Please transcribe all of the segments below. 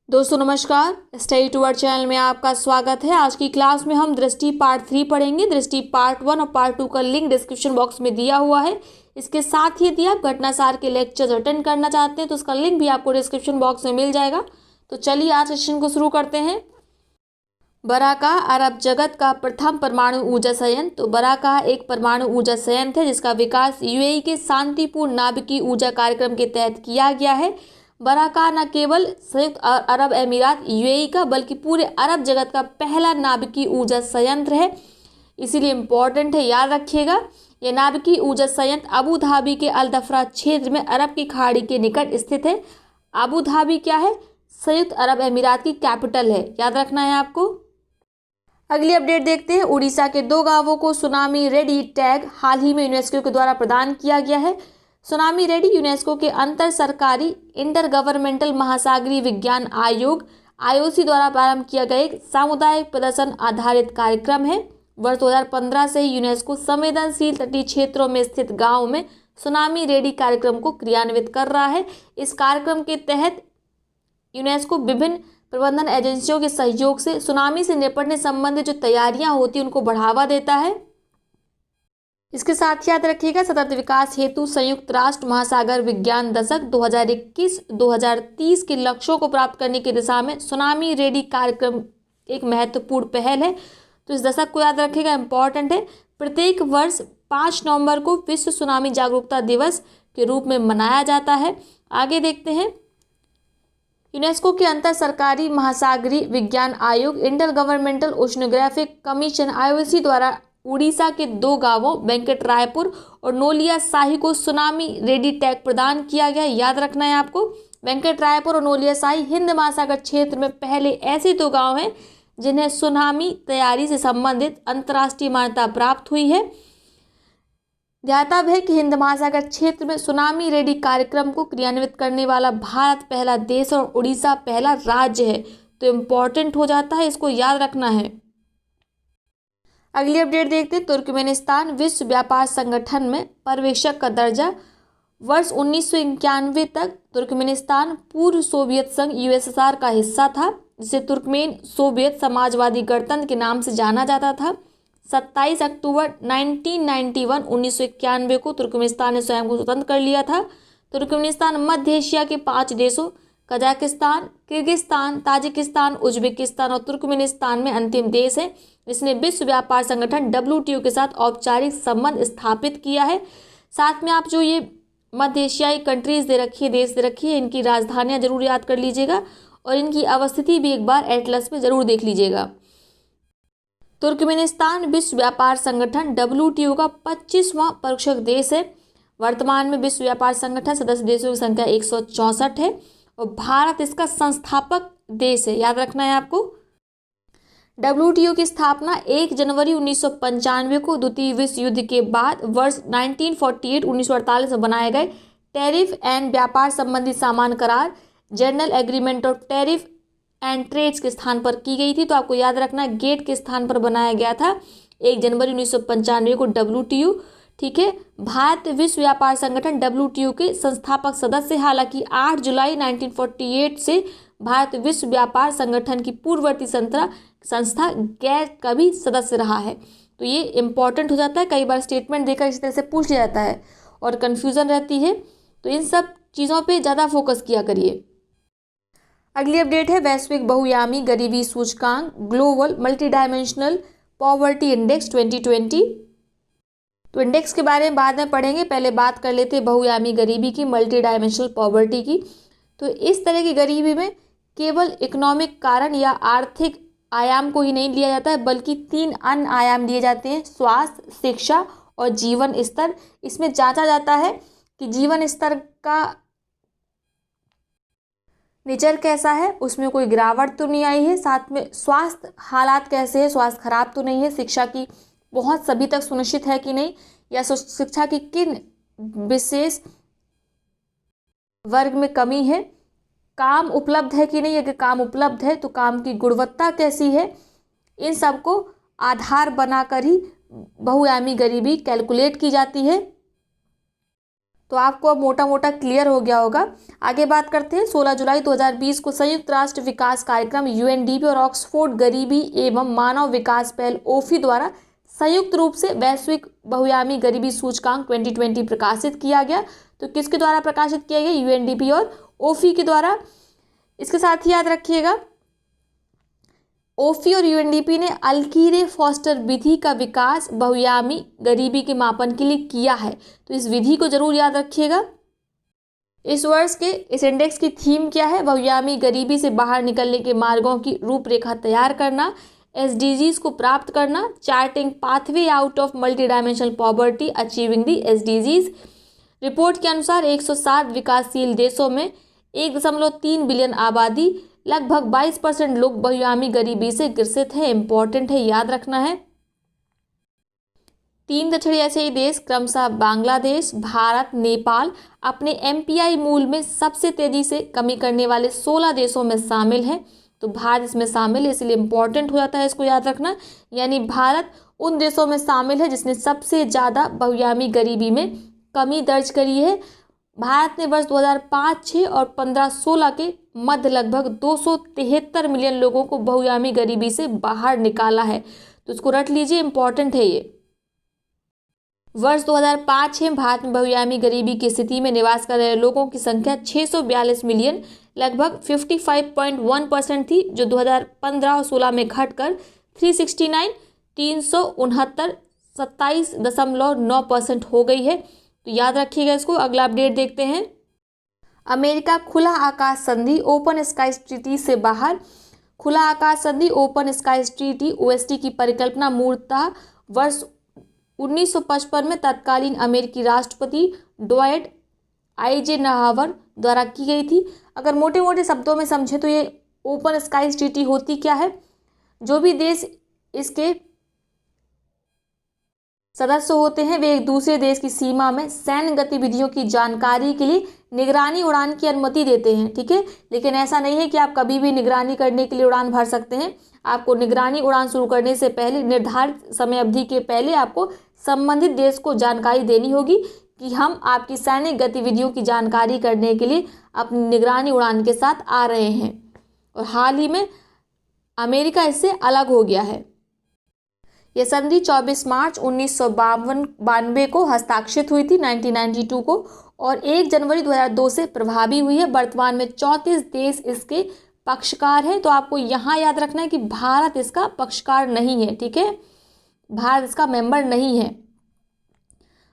दोस्तों नमस्कार, study toward channel में आपका स्वागत है। आज की क्लास में हम दृष्टि पार्ट 3 पढ़ेंगे। दृष्टि पार्ट 1 और पार्ट 2 का लिंक डिस्क्रिप्शन बॉक्स में दिया हुआ है। इसके साथ ही यदि आप घटनासार के लेक्चर्स अटेंड करना चाहते हैं तो उसका लिंक भी आपको डिस्क्रिप्शन बॉक्स में मिल जाएगा। तो चलिए आज सेशन को शुरू करते हैं। बराका अरब जगत का प्रथम परमाणु ऊर्जा संयंत्र। तो बराका एक परमाणु ऊर्जा संयंत्र है जिसका विकास यूएई के शांतिपूर्ण नाभिकीय ऊर्जा कार्यक्रम के तहत किया गया है। बराका न केवल संयुक्त अरब अमीरात यूएई का बल्कि पूरे अरब जगत का पहला नाभिकीय ऊर्जा संयंत्र है, इसीलिए इम्पोर्टेंट है, याद रखिएगा। यह नाभिकीय ऊर्जा संयंत्र अबू धाबी के अल दफरा क्षेत्र में अरब की खाड़ी के निकट स्थित है। अबू धाबी क्या है? संयुक्त अरब अमीरात की कैपिटल है, याद रखना है आपको। अगली अपडेट देखते हैं। उड़ीसा के 2 गांवों को सुनामी रेडी टैग हाल ही में यूनेस्को के द्वारा प्रदान किया गया है। सुनामी रेडी यूनेस्को के अंतर सरकारी इंटर गवर्नमेंटल महासागरीय विज्ञान आयोग आईओसी द्वारा प्रारंभ किया गया एक सामुदायिक प्रदर्शन आधारित कार्यक्रम है। वर्ष 2015 से ही यूनेस्को संवेदनशील तटीय क्षेत्रों में स्थित गांवों में सुनामी रेडी कार्यक्रम को क्रियान्वित कर रहा है। इस कार्यक्रम के तहत यूनेस्को विभिन्न प्रबंधन एजेंसियों के सहयोग से सुनामी से निपटने संबंधित जो तैयारियां होती हैं उनको बढ़ावा देता है। इसके साथ याद रखिएगा, सतत विकास हेतु संयुक्त राष्ट्र महासागर विज्ञान दशक 2021-2030 के लक्ष्यों को प्राप्त करने की दिशा में सुनामी रेडी कार्यक्रम एक महत्वपूर्ण पहल है। तो इस दशक को याद रखिएगा, इंपॉर्टेंट है। प्रत्येक वर्ष 5 नवंबर को विश्व सुनामी जागरूकता दिवस के रूप में मनाया जाता है। आगे देखते हैं। यूनेस्को के अंतर सरकारी महासागरीय विज्ञान आयोग inter governmental oceanographic commission IOC द्वारा उड़ीसा के 2 गांवों वेंकटरायपुर और नोलिया साही को सुनामी रेडी टैग प्रदान किया गया, याद रखना है आपको। वेंकटरायपुर और नोलिया साही हिंद महासागर क्षेत्र में पहले ऐसे 2 गांव हैं जिन्हें सुनामी तैयारी से संबंधित अंतर्राष्ट्रीय मान्यता प्राप्त हुई है। ध्यातव्य है कि हिंद महासागर क्षेत्र में सुनामी रेडी कार्यक्रम को क्रियान्वित करने वाला भारत पहला देश और उड़ीसा पहला राज्य है। तो इम्पोर्टेंट हो जाता है, इसको याद रखना है। अगली अपडेट देखते हैं। तुर्कमेनिस्तान विश्व व्यापार संगठन में पर्यवेक्षक का दर्जा। वर्ष 1991 तक तुर्कमेनिस्तान पूर्व सोवियत संघ यूएसएसआर का हिस्सा था, जिसे तुर्कमेन सोवियत समाजवादी गणतंत्र के नाम से जाना जाता था। 27 अक्टूबर 1991 को तुर्कमेनिस्तान ने स्वयं को स्वतंत्र कर लिया था। तुर्कमेनिस्तान मध्य एशिया के 5 देशों कजाकिस्तान, किर्गिस्तान, ताजिकिस्तान, उज्बेकिस्तान और तुर्कमेनिस्तान में अंतिम देश है जिसने विश्व व्यापार संगठन WTO के साथ औपचारिक संबंध स्थापित किया है। साथ में आप जो ये मध्य एशियाई कंट्रीज दे रखी है, देश दे रखी है, इनकी राजधानियां जरूर याद कर लीजिएगा और इनकी अवस्थिति भी एक बार एटलस में जरूर देख लीजिएगा। तुर्कमेनिस्तान विश्व व्यापार संगठन WTO का 25वां परीक्षक देश है। वर्तमान में विश्व व्यापार संगठन सदस्य देशों की संख्या 164 है और भारत इसका संस्थापक देश है, याद रखना है आपको। WTO की स्थापना 1 जनवरी 1995 को द्वितीय विश्व युद्ध के बाद वर्ष 1948 में बनाए गए टैरिफ एंड व्यापार संबंधी सामान करार general agreement of tariff and trades के स्थान पर की गई थी। तो आपको याद रखना, गेट के स्थान पर बनाया गया था 1 जनवरी 1995 को WTO, ठीक है। भारत विश्व व्यापार संगठन WTO के संस्थापक सदस्य, हालांकि 8 जुलाई 1948 से भारत विश्व व्यापार संगठन की पूर्ववर्ती संस्था गैर का भी सदस्य रहा है। तो ये इंपॉर्टेंट हो जाता है, कई बार स्टेटमेंट देकर इस तरह से पूछ लिया जाता है और कन्फ्यूज़न रहती है, तो इन सब चीज़ों पे ज़्यादा फोकस किया करिए। अगली अपडेट है। वैश्विक बहुआयामी गरीबी सूचकांक global multi dimensional poverty index 2020। तो इंडेक्स के बारे में बाद में पढ़ेंगे, पहले बात कर लेते हैं बहुआयामी गरीबी की, मल्टी डायमेंशनल पॉवर्टी की। तो इस तरह की गरीबी में केवल इकोनॉमिक कारण या आर्थिक आयाम को ही नहीं लिया जाता है बल्कि 3 अन्य आयाम लिए जाते हैं, स्वास्थ्य, शिक्षा और जीवन स्तर। इसमें जांचा जाता है कि जीवन स्तर का नेचर कैसा है, उसमें कोई गिरावट तो नहीं आई है, साथ में स्वास्थ्य हालात कैसे है, स्वास्थ्य खराब तो नहीं है, शिक्षा की पहुंच सभी तक सुनिश्चित है कि नहीं, या शिक्षा की किन विशेष वर्ग में कमी है, काम उपलब्ध है कि नहीं, अगर काम उपलब्ध है तो काम की गुणवत्ता कैसी है। इन सब को आधार बनाकर ही बहुआयामी गरीबी कैलकुलेट की जाती है। तो आपको अब मोटा मोटा क्लियर हो गया होगा। आगे बात करते हैं। 16 जुलाई 2020 को संयुक्त राष्ट्र विकास कार्यक्रम यूएनडीपी और ऑक्सफोर्ड गरीबी एवं मानव विकास पहल ओफी द्वारा संयुक्त रूप से वैश्विक बहुआयामी गरीबी सूचकांक 2020 प्रकाशित किया गया। तो किसके द्वारा प्रकाशित किया गया? यूएनडीपी और ओफी के द्वारा। इसके साथ ही याद रखिएगा, ओफी और यूएनडीपी ने अल्कीरे फॉस्टर विधि का विकास बहुआयामी गरीबी के मापन के लिए किया है। तो इस विधि को जरूर याद रखिएगा। इस वर्ष के इस इंडेक्स की थीम क्या है? बहुआयामी गरीबी से बाहर निकलने के मार्गों की रूपरेखा तैयार करना, एसडीजीज को प्राप्त करना, charting pathway out of multi dimensional poverty, achieving the SDGs. Report के अनुसार 107 विकासशील देशों में 1.3 बिलियन आबादी, लगभग 22% लोग बहुआयामी गरीबी से ग्रसित है। इंपॉर्टेंट है, याद रखना है। 3 दक्षिणी एशियाई देश क्रमशः बांग्लादेश, भारत, नेपाल अपने एमपीआई मूल में सबसे तेजी से कमी करने वाले 16 देशों में शामिल है। तो भारत इसमें शामिल है, इसलिए इंपॉर्टेंट हो जाता है, इसको याद रखना। यानी भारत उन देशों में शामिल है जिसने सबसे ज़्यादा बहुआयामी गरीबी में कमी दर्ज करी है। भारत ने वर्ष 2005-06 और 15-16 के मध्य लगभग 273 मिलियन लोगों को बहुआयामी गरीबी से बाहर निकाला है। तो इसको रट लीजिए, इंपॉर्टेंट है ये। वर्ष 2005 में भारत में बहुआयामी गरीबी की स्थिति में निवास कर रहे लोगों की संख्या 642 मिलियन, लगभग 55.1% थी, जो 2015 और 16 में घटकर 369 27.9% हो गई है। तो याद रखिएगा इसको। अगला अपडेट देखते हैं। अमेरिका खुला आकाश संधि ओपन स्काई ट्रीटी से बाहर। खुला आकाश संधि ओपन स्काई ट्रीटी ओएसटी की परिकल्पना मूलतः वर्ष 1955 में तत्कालीन अमेरिकी राष्ट्रपति डॉयट आइजेनहावर द्वारा की गई थी। अगर मोटे मोटे शब्दों में समझे तो ये ओपन स्काई ट्रीटी होती क्या है? जो भी देश इसके सदस्य होते हैं वे एक दूसरे देश की सीमा में सैन्य गतिविधियों की जानकारी के लिए निगरानी उड़ान की अनुमति देते हैं, ठीक है। लेकिन ऐसा नहीं है कि आप कभी भी निगरानी करने के लिए उड़ान भर सकते हैं। आपको निगरानी उड़ान शुरू करने से पहले निर्धारित समय अवधि के पहले आपको संबंधित देश को जानकारी देनी होगी कि हम आपकी सैन्य गतिविधियों की जानकारी करने के लिए अपनी निगरानी उड़ान के साथ आ रहे हैं। और हाल ही में अमेरिका इससे अलग हो गया है। यह संधि 24 मार्च 1992 को हस्ताक्षरित हुई थी 1992 को, और 1 जनवरी 2002 से प्रभावी हुई है। वर्तमान में 34 देश इसके पक्षकार हैं। तो आपको यहाँ याद रखना है कि भारत इसका पक्षकार नहीं है, ठीक है, भारत इसका मेंबर नहीं है।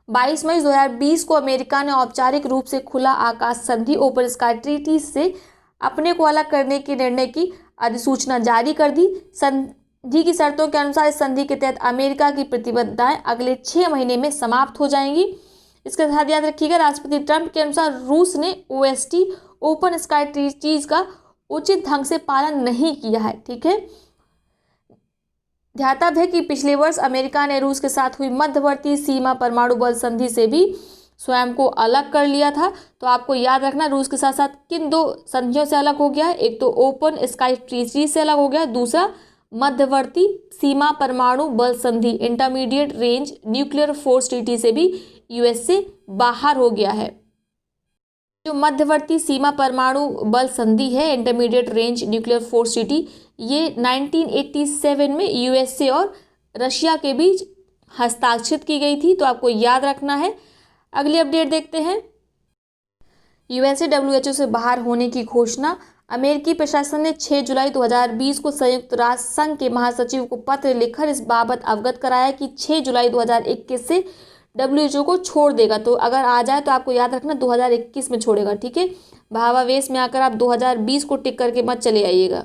22 मई 2020 को अमेरिका ने औपचारिक रूप से खुला आकाश संधि ओपन स्काई ट्रीटी से अपने को अलग करने के निर्णय की अधिसूचना जारी कर दी। संधि की शर्तों के अनुसार इस संधि के तहत अमेरिका की प्रतिबद्धताएं अगले 6 महीने में समाप्त हो जाएंगी। इसके साथ याद रखिएगा, राष्ट्रपति ट्रंप के अनुसार रूस ने ओएसटी ओपन स्काई ट्रीटीज का उचित ढंग से पालन नहीं किया है, ठीक है। ध्यातव्य है कि पिछले वर्ष अमेरिका ने रूस के साथ हुई मध्यवर्ती सीमा परमाणु बल संधि से भी स्वयं को अलग कर लिया था। तो आपको याद रखना, रूस के साथ साथ किन 2 संधियों से अलग हो गया है? एक तो ओपन स्काई ट्रीटी से अलग हो गया, दूसरा मध्यवर्ती सीमा परमाणु बल संधि intermediate range nuclear force treaty से भी यूएस से बाहर हो गया है। जो मध्यवर्ती सीमा परमाणु बल संधि है intermediate range nuclear force treaty, ये 1987 में यूएसए और रशिया के बीच हस्ताक्षरित की गई थी। तो आपको याद रखना है। अगली अपडेट देखते हैं। यूएसए डब्ल्यूएचओ से बाहर होने की घोषणा। अमेरिकी प्रशासन ने 6 जुलाई 2020 को संयुक्त राष्ट्र संघ के महासचिव को पत्र लिखकर इस बाबत अवगत कराया कि 6 जुलाई 2021 से डब्ल्यूएचओ को छोड़ देगा। तो अगर आ जाए तो आपको याद रखना 2021 में छोड़ेगा, ठीक है। भावावेश में आकर आप 2020 को टिक करके मत चले आइएगा।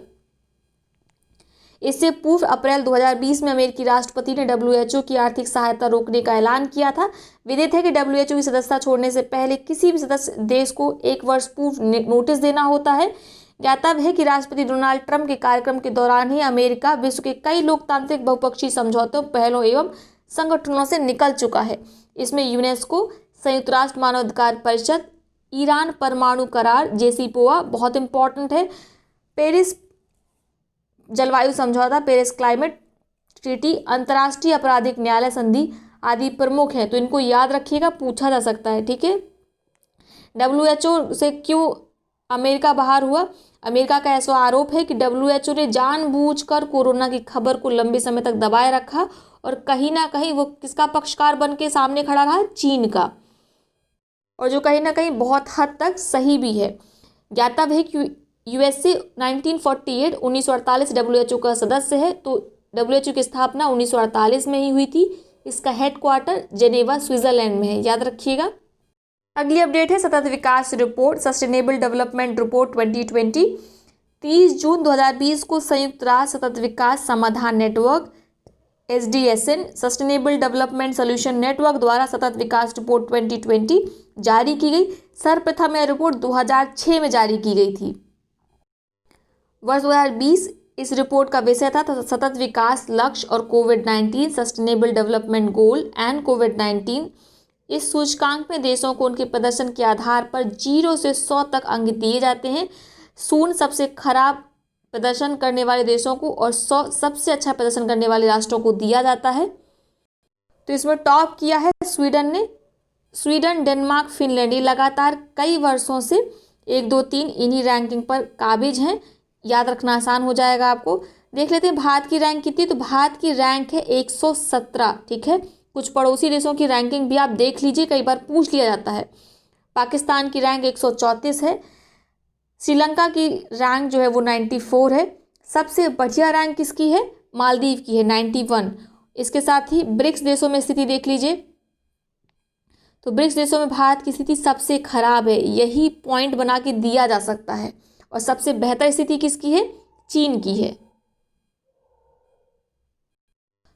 इससे पूर्व अप्रैल 2020 में अमेरिकी राष्ट्रपति ने डब्ल्यूएचओ की आर्थिक सहायता रोकने का ऐलान किया था। विदित है कि डब्ल्यूएचओ की सदस्यता छोड़ने से पहले किसी भी सदस्य देश को 1 वर्ष पूर्व नोटिस देना होता है। ज्ञातव्य है कि राष्ट्रपति डोनाल्ड ट्रंप के कार्यक्रम के दौरान ही अमेरिका विश्व के कई लोकतांत्रिक बहुपक्षीय समझौतों, पहलों एवं संगठनों से निकल चुका है। इसमें यूनेस्को, संयुक्त राष्ट्र मानवाधिकार परिषद, ईरान परमाणु करार जेसीपोआ बहुत इंपॉर्टेंट है, पेरिस जलवायु समझौता, पेरिस क्लाइमेट ट्रीटी, अंतर्राष्ट्रीय आपराधिक न्यायालय संधि आदि प्रमुख हैं। तो इनको याद रखिएगा, पूछा जा सकता है, ठीक है। WHO से क्यों अमेरिका बाहर हुआ? अमेरिका का ऐसा आरोप है कि WHO ने जानबूझकर कोरोना की खबर को लंबे समय तक दबाए रखा और कहीं ना कहीं वो किसका पक्षकार बन के सामने खड़ा रहा? चीन का, और जो कहीं ना कहीं बहुत हद तक सही भी है। ज्ञातव्य है कि USA 1948 WHO का सदस्य है, तो WHO की स्थापना 1948 में ही हुई थी। इसका हेडक्वार्टर जेनेवा स्विट्जरलैंड में है, याद रखिएगा। अगली अपडेट है सतत विकास रिपोर्ट, सस्टेनेबल डेवलपमेंट रिपोर्ट 2020। 30 जून 2020 को संयुक्त राष्ट्र सतत विकास समाधान network SDSN sustainable development solution network द्वारा सतत विकास रिपोर्ट 2020 जारी की गई। सर्वप्रथम यह रिपोर्ट 2006 में जारी की गई थी। वर्ष 2020 इस रिपोर्ट का विषय था सतत विकास लक्ष्य और कोविड-19 सस्टेनेबल डेवलपमेंट गोल एंड कोविड-19। इस सूचकांक में देशों को उनके प्रदर्शन के आधार पर 0 से 100 तक अंक दिए जाते हैं। 0 सबसे खराब प्रदर्शन करने वाले देशों को और 100 सबसे अच्छा प्रदर्शन करने वाले राष्ट्रों को दिया जाता है। तो इसमें टॉप किया है स्वीडन ने। स्वीडन, डेनमार्क, फिनलैंड ये लगातार कई वर्षों से 1, 2, 3 इन्हीं रैंकिंग पर काबिज हैं। याद रखना आसान हो जाएगा आपको। देख लेते हैं भारत की रैंक कितनी। तो भारत की रैंक है 117, ठीक है। कुछ पड़ोसी देशों की रैंकिंग भी आप देख लीजिए, कई बार पूछ लिया जाता है। पाकिस्तान की रैंक 134 है। श्रीलंका की रैंक जो है वो 94 है। सबसे बढ़िया रैंक किसकी है? मालदीव की है 91। इसके साथ ही ब्रिक्स देशों में स्थिति देख लीजिए। तो ब्रिक्स देशों में भारत की स्थिति सबसे खराब है, यही पॉइंट बना के दिया जा सकता है। और सबसे बेहतर स्थिति किसकी है? चीन की है।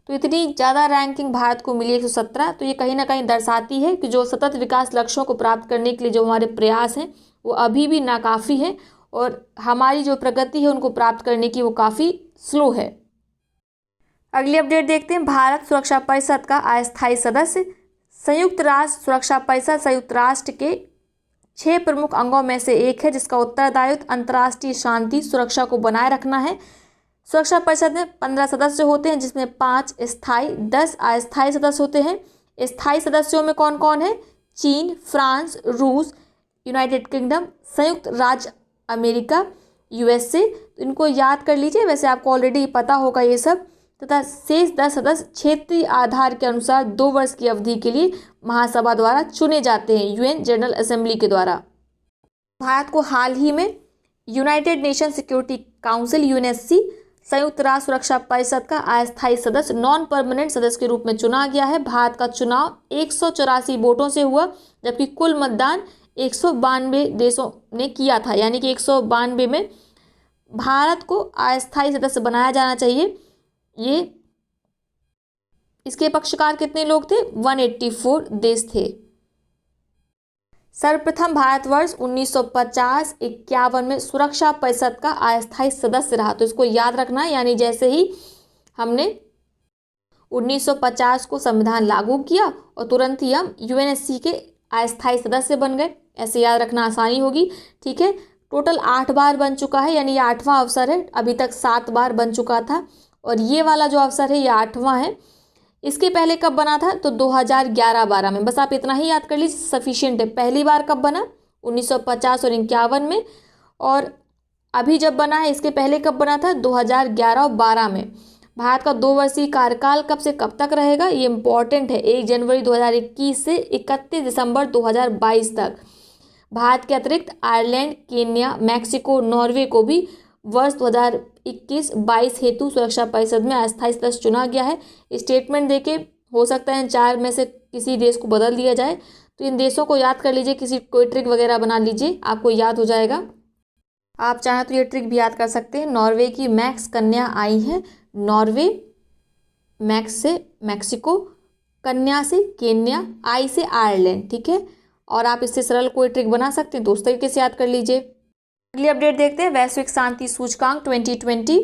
तो इतनी ज़्यादा रैंकिंग भारत को मिली 117। तो ये कहीं ना कहीं दर्शाती है कि जो सतत विकास लक्ष्यों को प्राप्त करने के लिए जो हमारे प्रयास हैं वो अभी भी नाकाफ़ी हैं और हमारी जो प्रगति है उनको प्राप्त करने की वो काफ़ी स्लो है। अगली अपडेट देखते हैं। भारत सुरक्षा परिषद का अस्थायी सदस्य। संयुक्त राष्ट्र सुरक्षा परिषद संयुक्त राष्ट्र के 6 प्रमुख अंगों में से एक है, जिसका उत्तरदायित्व अंतर्राष्ट्रीय शांति सुरक्षा को बनाए रखना है। सुरक्षा परिषद में 15 सदस्य होते हैं, जिसमें 5 स्थायी 10 अस्थायी सदस्य होते हैं। स्थायी सदस्यों में कौन कौन है? चीन, फ्रांस, रूस, यूनाइटेड किंगडम, संयुक्त राज्य अमेरिका, USA। तो इनको याद कर लीजिए, वैसे आपको ऑलरेडी पता होगा ये सब। तथा शेष 10 सदस्य क्षेत्रीय आधार के अनुसार 2 वर्ष की अवधि के लिए महासभा द्वारा चुने जाते हैं, UN जनरल असेंबली के द्वारा। भारत को हाल ही में United nation security council UNSC संयुक्त राष्ट्र सुरक्षा परिषद का अस्थायी सदस्य नॉन परमानेंट सदस्य के रूप में चुना गया है। भारत का चुनाव 184 वोटों से हुआ, जबकि कुल मतदान 192 देशों ने किया था, यानी कि 192 में भारत को अस्थायी सदस्य बनाया जाना चाहिए। ये इसके पक्षकार कितने लोग थे? 184 देश थे। सर्वप्रथम भारतवर्ष 1950-51 में सुरक्षा परिषद का अस्थायी सदस्य रहा। तो इसको याद रखना है, यानी जैसे ही हमने 1950 को संविधान लागू किया और तुरंत ही हम UNSC के अस्थायी सदस्य बन गए। ऐसे याद रखना आसानी होगी, ठीक है। टोटल 8 बार बन चुका है, यानी ये 8वां अवसर है। अभी तक 7 बार बन चुका था और ये वाला जो अवसर है ये 8वां है। इसके पहले कब बना था? तो 2011-12 में। बस आप इतना ही याद कर लीजिए, सफिशिएंट है। पहली बार कब बना? 1950 और 51 में। और अभी जब बना है इसके पहले कब बना था? 2011 और 12 में। भारत का 2 वर्षीय कार्यकाल कब से कब तक रहेगा? ये इंपॉर्टेंट है। 1 जनवरी 2021 से 31 दिसंबर 2022 तक। भारत के अतिरिक्त आयरलैंड, केन्या, मैक्सिको, नॉर्वे को भी वर्ष 2021-22 हेतु सुरक्षा परिषद में अस्थायी सदस्य चुना गया है। स्टेटमेंट देके हो सकता है 4 में से किसी देश को बदल दिया जाए। तो इन देशों को याद कर लीजिए, कोई ट्रिक वगैरह बना लीजिए, आपको याद हो जाएगा। आप चाहें तो ये ट्रिक भी याद कर सकते हैं। नॉर्वे की मैक्स कन्या आई है, नॉर्वे, मैक्स से मैक्सिको, कन्या से केन्या, आई से आयरलैंड, ठीक है। और आप इससे सरल कोई ट्रिक बना सकते हैं, तो उस तरीके से याद कर लीजिए। अगली अपडेट देखते हैं। वैश्विक शांति सूचकांक 2020।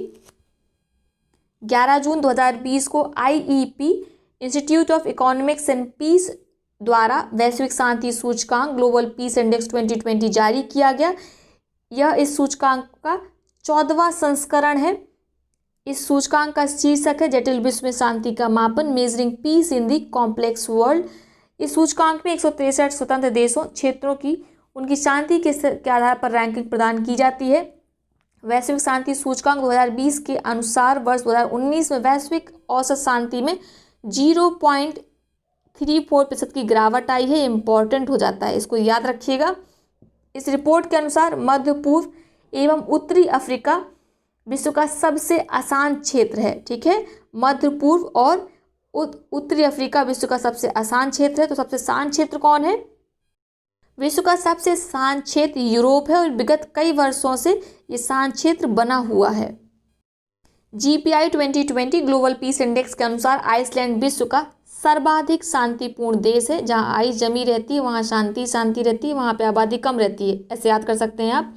11 जून 2020 को IEP institute of economics and peace द्वारा वैश्विक शांति सूचकांक ग्लोबल पीस इंडेक्स 2020 जारी किया गया। यह इस सूचकांक का 14वां संस्करण है। इस सूचकांक का शीर्षक है जटिल विश्व में शांति का मापन, मेजरिंग पीस इन दी कॉम्प्लेक्स वर्ल्ड। इस सूचकांक में 163 स्वतंत्र देशों, क्षेत्रों की उनकी शांति के आधार पर रैंकिंग प्रदान की जाती है। वैश्विक शांति सूचकांक 2020 के अनुसार वर्ष 2019 में वैश्विक औसत शांति में 0.34% की गिरावट आई है। इम्पॉर्टेंट हो जाता है, इसको याद रखिएगा। इस रिपोर्ट के अनुसार मध्य पूर्व एवं उत्तरी अफ्रीका विश्व का सबसे आसान क्षेत्र है। ठीक है, मध्य पूर्व और उत्तरी अफ्रीका विश्व का सबसे आसान क्षेत्र है। तो सबसे आसान क्षेत्र कौन है? विश्व का सबसे शांत क्षेत्र यूरोप है और विगत कई वर्षों से ये शांत क्षेत्र बना हुआ है। GPI 2020 ग्लोबल पीस इंडेक्स के अनुसार आइसलैंड विश्व का सर्वाधिक शांतिपूर्ण देश है। जहां आइस जमी रहती है वहां शांति रहती है, वहां पे आबादी कम रहती है, ऐसे याद कर सकते हैं आप।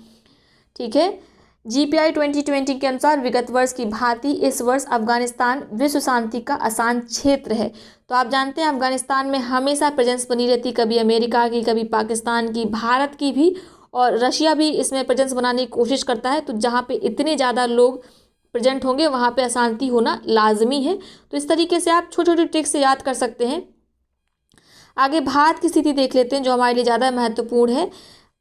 ठीक है, GPI 2020 के अनुसार विगत वर्ष की भांति इस वर्ष अफगानिस्तान विश्व शांति का आसान क्षेत्र है। तो आप जानते हैं अफगानिस्तान में हमेशा प्रेजेंस बनी रहती, कभी अमेरिका की, कभी पाकिस्तान की, भारत की भी, और रशिया भी इसमें प्रेजेंस बनाने की कोशिश करता है। तो जहाँ पे इतने ज़्यादा लोग प्रेजेंट होंगे वहाँ पे अशांति होना लाजमी है। तो इस तरीके से आप छोटी छोटी ट्रिक्स से याद कर सकते हैं। आगे भारत की स्थिति देख लेते हैं जो हमारे लिए ज़्यादा महत्वपूर्ण है।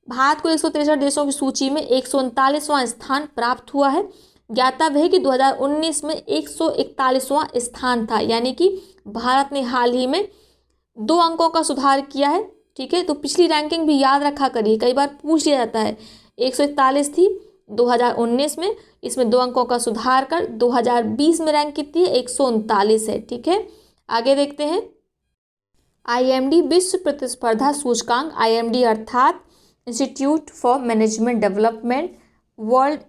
भारत को 163 देशों की सूची में 139वां स्थान प्राप्त हुआ है। ज्ञातव्य है कि 2019 में 141वां स्थान था, यानी कि भारत ने हाल ही में 2 अंकों का सुधार किया है। ठीक है, तो पिछली रैंकिंग भी याद रखा करिए, कई बार पूछ लिया जाता है। 141 थी 2019 में, इसमें 2 अंकों का सुधार कर 2020 में रैंक कितनी है? 139 है। ठीक है, आगे देखते हैं। IMD विश्व प्रतिस्पर्धा सूचकांक, IMD अर्थात institute for management development world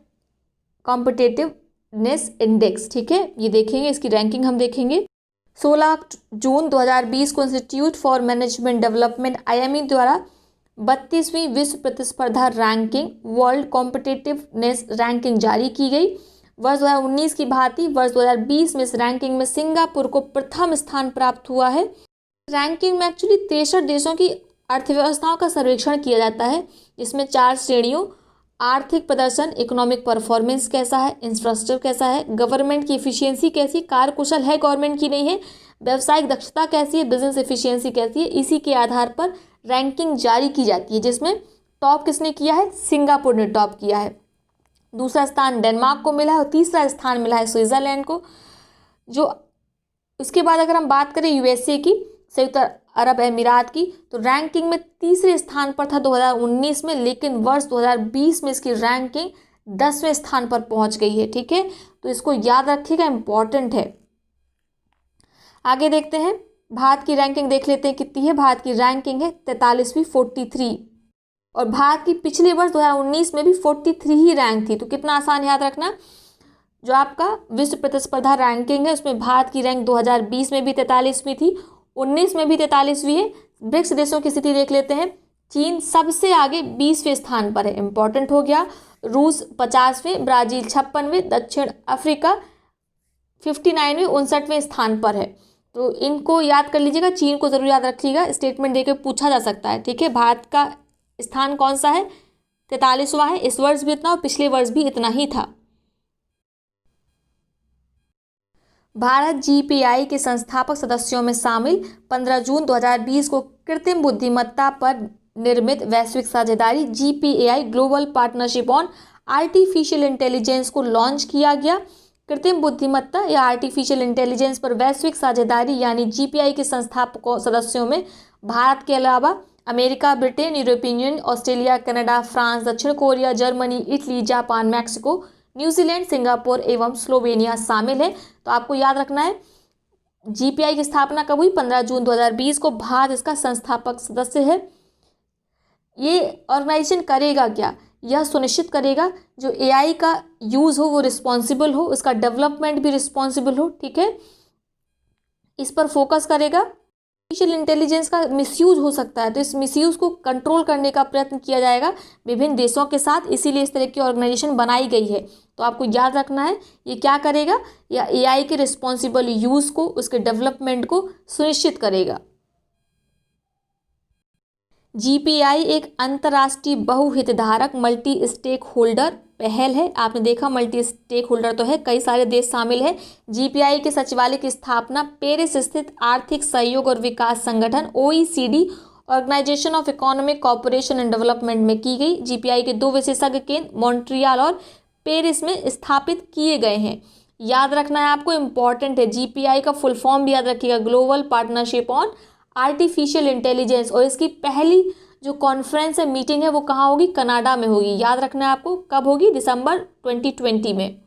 competitiveness index. ठीक है, ये देखेंगे, इसकी रैंकिंग हम देखेंगे। 16 जून 2020 को institute for management development IME द्वारा 32वीं विश्व प्रतिस्पर्धा रैंकिंग वर्ल्ड कॉम्पिटिटिवनेस रैंकिंग जारी की गई। वर्ष 2019 की भांति वर्ष 2020 में इस रैंकिंग में सिंगापुर को प्रथम स्थान प्राप्त हुआ है। रैंकिंग में एक्चुअली 63 देशों की अर्थव्यवस्थाओं का सर्वेक्षण किया जाता है, जिसमें 4 श्रेणियों आर्थिक प्रदर्शन, इकोनॉमिक परफॉर्मेंस कैसा है, इंफ्रास्ट्रक्चर कैसा है, गवर्नमेंट की एफिशिएंसी कैसी, कार्यकुशल है गवर्नमेंट की नहीं है, व्यावसायिक दक्षता कैसी है, बिजनेस एफिशिएंसी कैसी है, इसी के आधार पर रैंकिंग जारी की जाती है, जिसमें टॉप किसने किया है? सिंगापुर ने टॉप किया है। दूसरा स्थान डेनमार्क को मिला है और तीसरा स्थान मिला है स्विट्जरलैंड को। जो उसके बाद अगर हम बात करें USA की, संयुक्त अरब अमीरात की, तो रैंकिंग में तीसरे स्थान पर था 2019 में, लेकिन वर्ष 2020 में इसकी रैंकिंग 10वें स्थान पर पहुंच गई है। ठीक है, तो इसको याद रखिएगा, इंपॉर्टेंट है। आगे देखते हैं, भारत की रैंकिंग देख लेते हैं कितनी है। भारत की रैंकिंग है 43वीं 43, और भारत की पिछले वर्ष 2019 में भी 43 ही रैंक थी। तो कितना आसान याद रखना, जो आपका विश्व प्रतिस्पर्धा रैंकिंग है उसमें भारत की रैंक 2020 में भी 43वीं थी, 19 में भी 43वीं है। ब्रिक्स देशों की स्थिति देख लेते हैं। चीन सबसे आगे 20वें स्थान पर है, इंपॉर्टेंट हो गया। रूस 50वें, ब्राज़ील 56वें, दक्षिण अफ्रीका 59वें 59वें स्थान पर है। तो इनको याद कर लीजिएगा, चीन को जरूर याद रखिएगा, स्टेटमेंट देकर पूछा जा सकता है। ठीक है, भारत का स्थान कौन सा है? 43वां है। इस वर्ष भी इतना और पिछले वर्ष भी इतना ही था। भारत GPI के संस्थापक सदस्यों में शामिल 15 जून 2020 को कृत्रिम बुद्धिमत्ता पर निर्मित वैश्विक साझेदारी GPAI global partnership on artificial intelligence को लॉन्च किया गया। कृत्रिम बुद्धिमत्ता या आर्टिफिशियल इंटेलिजेंस पर वैश्विक साझेदारी यानी GPI के संस्थापकों सदस्यों में भारत के अलावा America, Britain, European Union, Australia, Canada, France, दक्षिण Korea, Germany, Italy, Japan, Mexico, New Zealand, Singapore एवं स्लोवेनिया शामिल है। तो आपको याद रखना है GPI की स्थापना कब हुई? 15 जून 2020 को। भारत इसका संस्थापक सदस्य है। ये ऑर्गेनाइजेशन करेगा क्या? यह सुनिश्चित करेगा जो AI का यूज़ हो वो रिस्पॉन्सिबल हो, उसका डेवलपमेंट भी रिस्पॉन्सिबल हो। ठीक है, इस पर फोकस करेगा। आर्टिफिशियल इंटेलिजेंस का मिसयूज हो सकता है, तो इस मिसयूज को कंट्रोल करने का प्रयत्न किया जाएगा विभिन्न देशों के साथ, इसीलिए इस तरह की ऑर्गेनाइजेशन बनाई गई है। तो आपको याद रखना है ये क्या करेगा, या AI के रिस्पॉन्सिबल यूज़ को, उसके डेवलपमेंट को सुनिश्चित करेगा। GPI एक अंतर्राष्ट्रीय बहुहितधारक मल्टी स्टेक होल्डर पहल है। आपने देखा मल्टी स्टेक होल्डर तो है, कई सारे देश शामिल है। GPI के सचिवालय की स्थापना पेरिस स्थित आर्थिक सहयोग और विकास संगठन OECD organisation of economic cooperation and development में की गई। जीपीआई के 2 विशेषज्ञ केंद्र मॉन्ट्रियल और पेरिस में स्थापित किए गए हैं। याद रखना है आपको, इंपॉर्टेंट है। जीपीआई का फुल फॉर्म भी याद रखिएगा, global partnership on artificial intelligence. और इसकी पहली जो कॉन्फ्रेंस है, मीटिंग है, वो कहाँ होगी? कनाडा में होगी। याद रखना है आपको, कब होगी? दिसंबर 2020 में।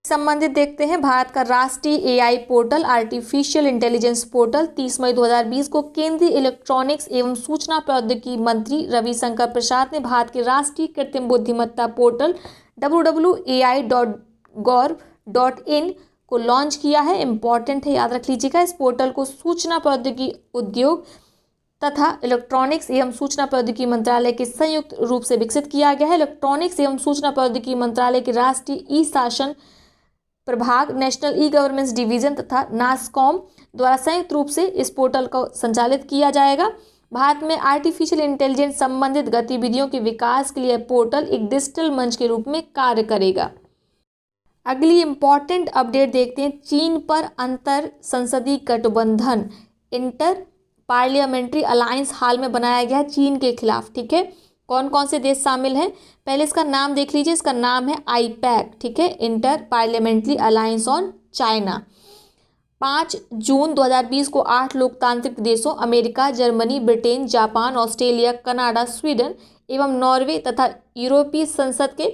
संबंधित देखते हैं, भारत का राष्ट्रीय AI portal artificial intelligence portal 30 मई 2020 को केंद्रीय इलेक्ट्रॉनिक्स एवं सूचना प्रौद्योगिकी मंत्री रविशंकर प्रसाद ने भारत के राष्ट्रीय कृत्रिम बुद्धिमत्ता पोर्टल www.ai.gov.in को लॉन्च किया है। इंपॉर्टेंट है, याद रख लीजिएगा। इस पोर्टल को सूचना प्रौद्योगिकी उद्योग तथा इलेक्ट्रॉनिक्स एवं सूचना प्रौद्योगिकी मंत्रालय के संयुक्त रूप से विकसित किया गया है। इलेक्ट्रॉनिक्स एवं सूचना प्रौद्योगिकी मंत्रालय के राष्ट्रीय ई शासन प्रभाग, नेशनल ई गवर्नेंस डिवीजन तथा नासकॉम द्वारा संयुक्त रूप से इस पोर्टल को संचालित किया जाएगा। भारत में आर्टिफिशियल इंटेलिजेंस संबंधित गतिविधियों के विकास के लिए पोर्टल एक डिजिटल मंच के रूप में कार्य करेगा। अगली इंपॉर्टेंट अपडेट देखते हैं, चीन पर अंतर संसदीय गठबंधन इंटर पार्लियामेंट्री अलायंस हाल में बनाया गया है चीन के खिलाफ। ठीक है, कौन कौन से देश शामिल हैं? पहले इसका नाम देख लीजिए, इसका नाम है आईपैक। ठीक है, inter parliamentary alliance on China. 5 जून 2020 को 8 लोकतांत्रिक देशों America, Germany, Britain, Japan, Australia, Canada, Sweden एवं नॉर्वे तथा यूरोपीय संसद के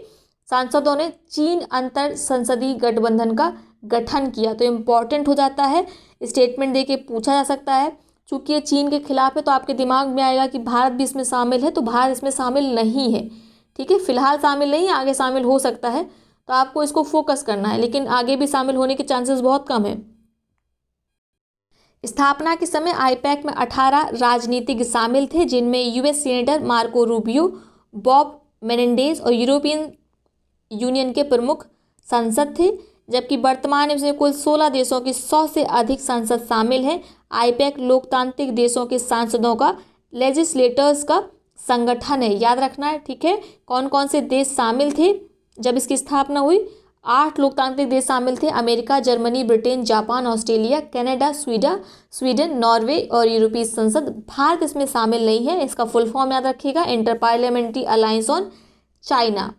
सांसदों ने चीन अंतर संसदीय गठबंधन का गठन किया। तो इम्पॉर्टेंट हो जाता है, स्टेटमेंट देके पूछा जा सकता है। चूंकि ये चीन के खिलाफ है तो आपके दिमाग में आएगा कि भारत भी इसमें शामिल है, तो भारत इसमें शामिल नहीं है। ठीक है, फिलहाल शामिल नहीं है, आगे शामिल हो सकता है, तो आपको इसको फोकस करना है, लेकिन आगे भी शामिल होने के चांसेस बहुत कम है। स्थापना के समय आईपैक में 18 राजनीतिज्ञ शामिल थे, जिनमें US senator Marco Rubio, Bob Menendez और यूरोपियन यूनियन के प्रमुख सांसद थे, जबकि वर्तमान में इसमें कुल 16 देशों के 100 से अधिक सांसद शामिल हैं। आईपैक लोकतांत्रिक देशों के सांसदों का लेजिस्लेटर्स का संगठन है। याद रखना है। ठीक है, कौन कौन से देश शामिल थे जब इसकी स्थापना हुई? 8 लोकतांत्रिक देश शामिल थे, America, Germany, Britain, Japan, Australia, Canada, Sweden, Norway और यूरोपीय संसद। भारत इसमें शामिल नहीं है। इसका फुल फॉर्म याद रखिएगा, inter parliamentary alliance on China.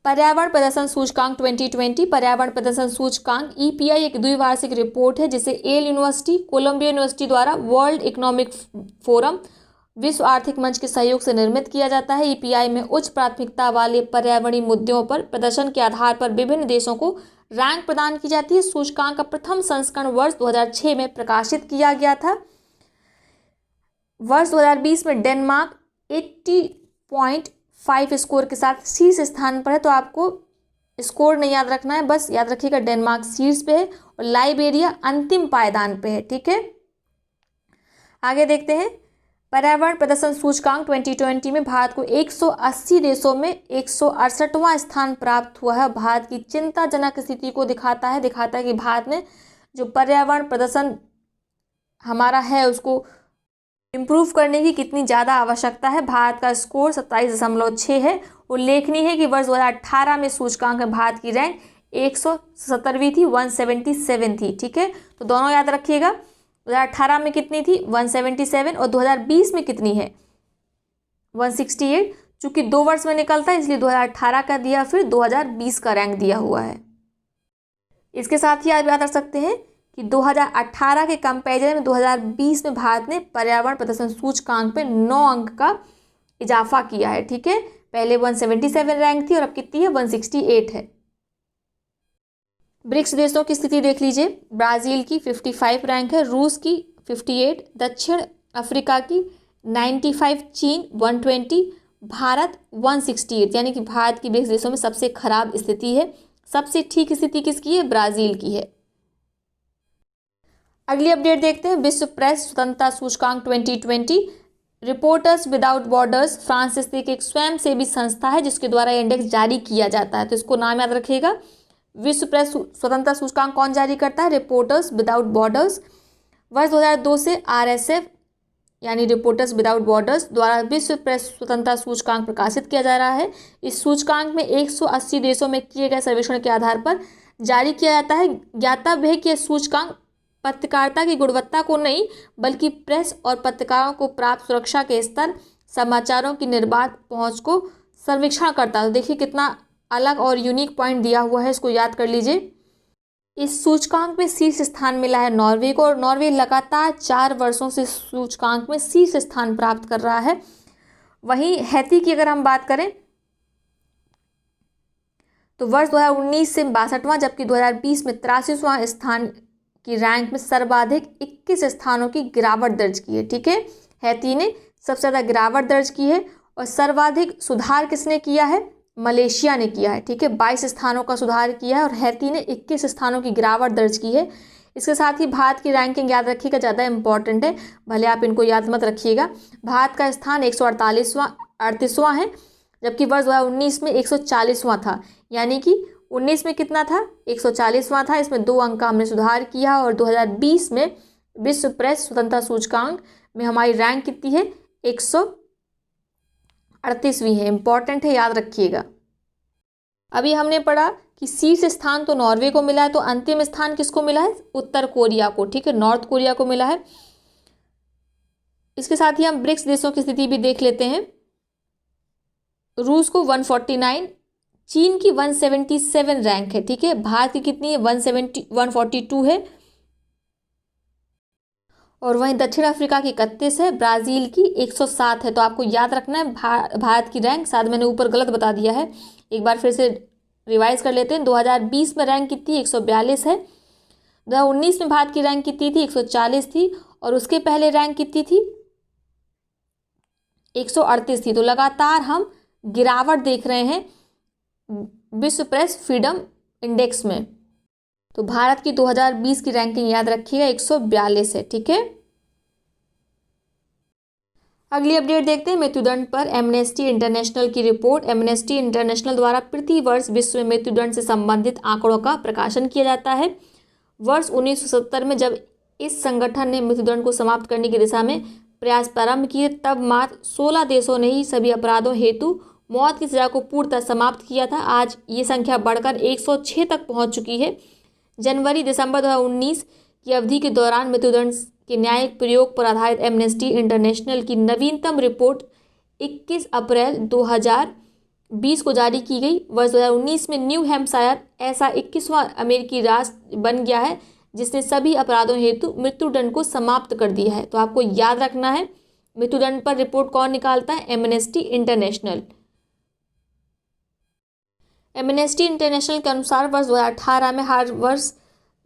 पर्यावरण प्रदर्शन सूचकांक 2020। पर्यावरण प्रदर्शन सूचकांक ईपीआई एक द्विवार्षिक रिपोर्ट है जिसे येल यूनिवर्सिटी, कोलंबिया यूनिवर्सिटी द्वारा वर्ल्ड इकोनॉमिक फोरम, विश्व आर्थिक मंच के सहयोग से निर्मित किया जाता है। ईपीआई में उच्च प्राथमिकता वाले पर्यावरणीय मुद्दों पर प्रदर्शन के आधार पर विभिन्न देशों को रैंक प्रदान की जाती है। सूचकांक का प्रथम संस्करण वर्ष 2006 में प्रकाशित किया गया था। वर्ष 2020 में डेनमार्क 80.5 स्कोर के साथ शीर्ष स्थान पर है। तो आपको स्कोर नहीं याद रखना है, बस याद रखिएगा डेनमार्क शीर्ष पे है और लाइबेरिया अंतिम पायदान पे है। ठीक है, आगे देखते हैं। पर्यावरण प्रदर्शन सूचकांक 2020 में भारत को 180 देशों में 168वां स्थान प्राप्त हुआ है। भारत की चिंताजनक स्थिति को दिखाता है कि भारत में जो पर्यावरण प्रदर्शन हमारा है उसको इम्प्रूव करने की कितनी ज़्यादा आवश्यकता है। भारत का स्कोर 27.6 है। उल्लेखनीय है कि वर्ष 2018 में सूचकांक में भारत की रैंक 170वीं थी, 177 थी। ठीक है, तो दोनों याद रखिएगा। 2018 में कितनी थी? 177, और 2020 में कितनी है? 168। चूंकि 2 वर्ष में निकलता है इसलिए 2018 का दिया, फिर 2020 का रैंक दिया हुआ है। इसके साथ ही आप याद रख सकते हैं कि 2018 के कंपैरिजन में 2020 में भारत ने पर्यावरण प्रदर्शन सूचकांक पे 9 अंक का इजाफा किया है। ठीक है, पहले 177 रैंक थी और अब कितनी है? 168 है। ब्रिक्स देशों की स्थिति देख लीजिए। ब्राज़ील की 55 रैंक है, रूस की 58, दक्षिण अफ्रीका की 95, चीन 120, भारत 168। यानी कि भारत की ब्रिक्स देशों में सबसे खराब स्थिति है। सबसे ठीक स्थिति किसकी है? ब्राज़ील की है। अगली अपडेट देखते हैं। विश्व प्रेस स्वतंत्रता सूचकांक 2020। रिपोर्टर्स विदाउट बॉर्डर्स फ्रांस स्थित एक स्वयंसेवी संस्था है जिसके द्वारा इंडेक्स जारी किया जाता है, तो इसको नाम याद रखिएगा। विश्व प्रेस स्वतंत्रता सूचकांक कौन जारी करता है? Reporters without borders. वर्ष 2002 से आरएसएफ यानी रिपोर्टर्स विदाउट बॉर्डर्स द्वारा विश्व प्रेस स्वतंत्रता सूचकांक प्रकाशित किया जा रहा है। इस सूचकांक में 180 देशों में किए गए सर्वेक्षण के आधार पर जारी किया जाता है। ज्ञातव्य है कि यह सूचकांक पत्रकारिता की गुणवत्ता को नहीं बल्कि प्रेस और पत्रकारों को प्राप्त सुरक्षा के स्तर, समाचारों की निर्बाध पहुंच को सर्वेक्षण करता है। तो देखिए कितना अलग और यूनिक पॉइंट दिया हुआ है, इसको याद कर लीजिए। इस सूचकांक में शीर्ष स्थान मिला है नॉर्वे को, और नॉर्वे लगातार 4 वर्षों से सूचकांक में शीर्ष स्थान प्राप्त कर रहा है। वहीं हैती की अगर हम बात करें तो वर्ष 2019 से 62वां, जबकि 2020 में 83वां स्थान की रैंक में सर्वाधिक 21 स्थानों की गिरावट दर्ज की है। ठीक है, हैती ने सबसे ज़्यादा गिरावट दर्ज की है, और सर्वाधिक सुधार किसने किया है? मलेशिया ने किया है। ठीक है, 22 स्थानों का सुधार किया है और हैती ने 21 स्थानों की गिरावट दर्ज की है। इसके साथ ही भारत की रैंकिंग याद रखिएगा, ज़्यादा इंपॉर्टेंट है, भले आप इनको याद मत रखिएगा। भारत का स्थान 138वां है, जबकि वर्ष 2019 में 140वां था, यानी कि 19 में कितना था? 140वां था। इसमें 2 अंक का हमने सुधार किया, और 2020 में विश्व प्रेस स्वतंत्रता सूचकांक में हमारी रैंक कितनी है? 138वीं है। इंपॉर्टेंट है, याद रखिएगा। अभी हमने पढ़ा कि शीर्ष स्थान तो नॉर्वे को मिला है, तो अंतिम स्थान किसको मिला है? उत्तर कोरिया को। ठीक है, नॉर्थ कोरिया को मिला है। इसके साथ ही हम ब्रिक्स देशों की स्थिति भी देख लेते हैं। रूस को 149, चीन की 177 रैंक है। ठीक है, भारत की कितनी है? 142 है, और वहीं दक्षिण अफ्रीका की 31 है, ब्राज़ील की 107 है। तो आपको याद रखना है भारत की रैंक, शायद मैंने ऊपर गलत बता दिया है, एक बार फिर से रिवाइज कर लेते हैं। 2020 में रैंक कितनी? 142 है। 2019 में भारत की रैंक कितनी थी? 140 थी, और उसके पहले रैंक कितनी थी? 138 थी। तो लगातार हम गिरावट देख रहे हैं विश्व प्रेस फ्रीडम इंडेक्स में। तो भारत की 2020 की रैंकिंग याद रखिएगा, 142 है। ठीक है, अगली अपडेट देखते हैं मृत्युदंड पर एमनेस्टी इंटरनेशनल की रिपोर्ट। एमनेस्टी इंटरनेशनल द्वारा प्रति वर्ष विश्व में मृत्युदंड से संबंधित आंकड़ों का प्रकाशन किया जाता है। वर्ष 1970 में जब इस संगठन ने मृत्युदंड को समाप्त करने की दिशा में प्रयास प्रारंभ किए, तब मात्र 16 देशों ने ही सभी अपराधों हेतु मौत की सजा को पूर्णतः समाप्त किया था। आज ये संख्या बढ़कर 106 तक पहुंच चुकी है। जनवरी-दिसंबर 2019 की अवधि के दौरान मृत्युदंड के न्यायिक प्रयोग पर आधारित एमनेस्टी इंटरनेशनल की नवीनतम रिपोर्ट 21 अप्रैल 2020 को जारी की गई। वर्ष 2019 में न्यू हैम्पशायर ऐसा 21वां अमेरिकी राष्ट्र बन गया है जिसने सभी अपराधों हेतु मृत्युदंड को समाप्त कर दिया है। तो आपको याद रखना है, मृत्युदंड पर रिपोर्ट कौन निकालता है? Amnesty international. एमनेस्टी इंटरनेशनल के अनुसार वर्ष 2018 में हर वर्ष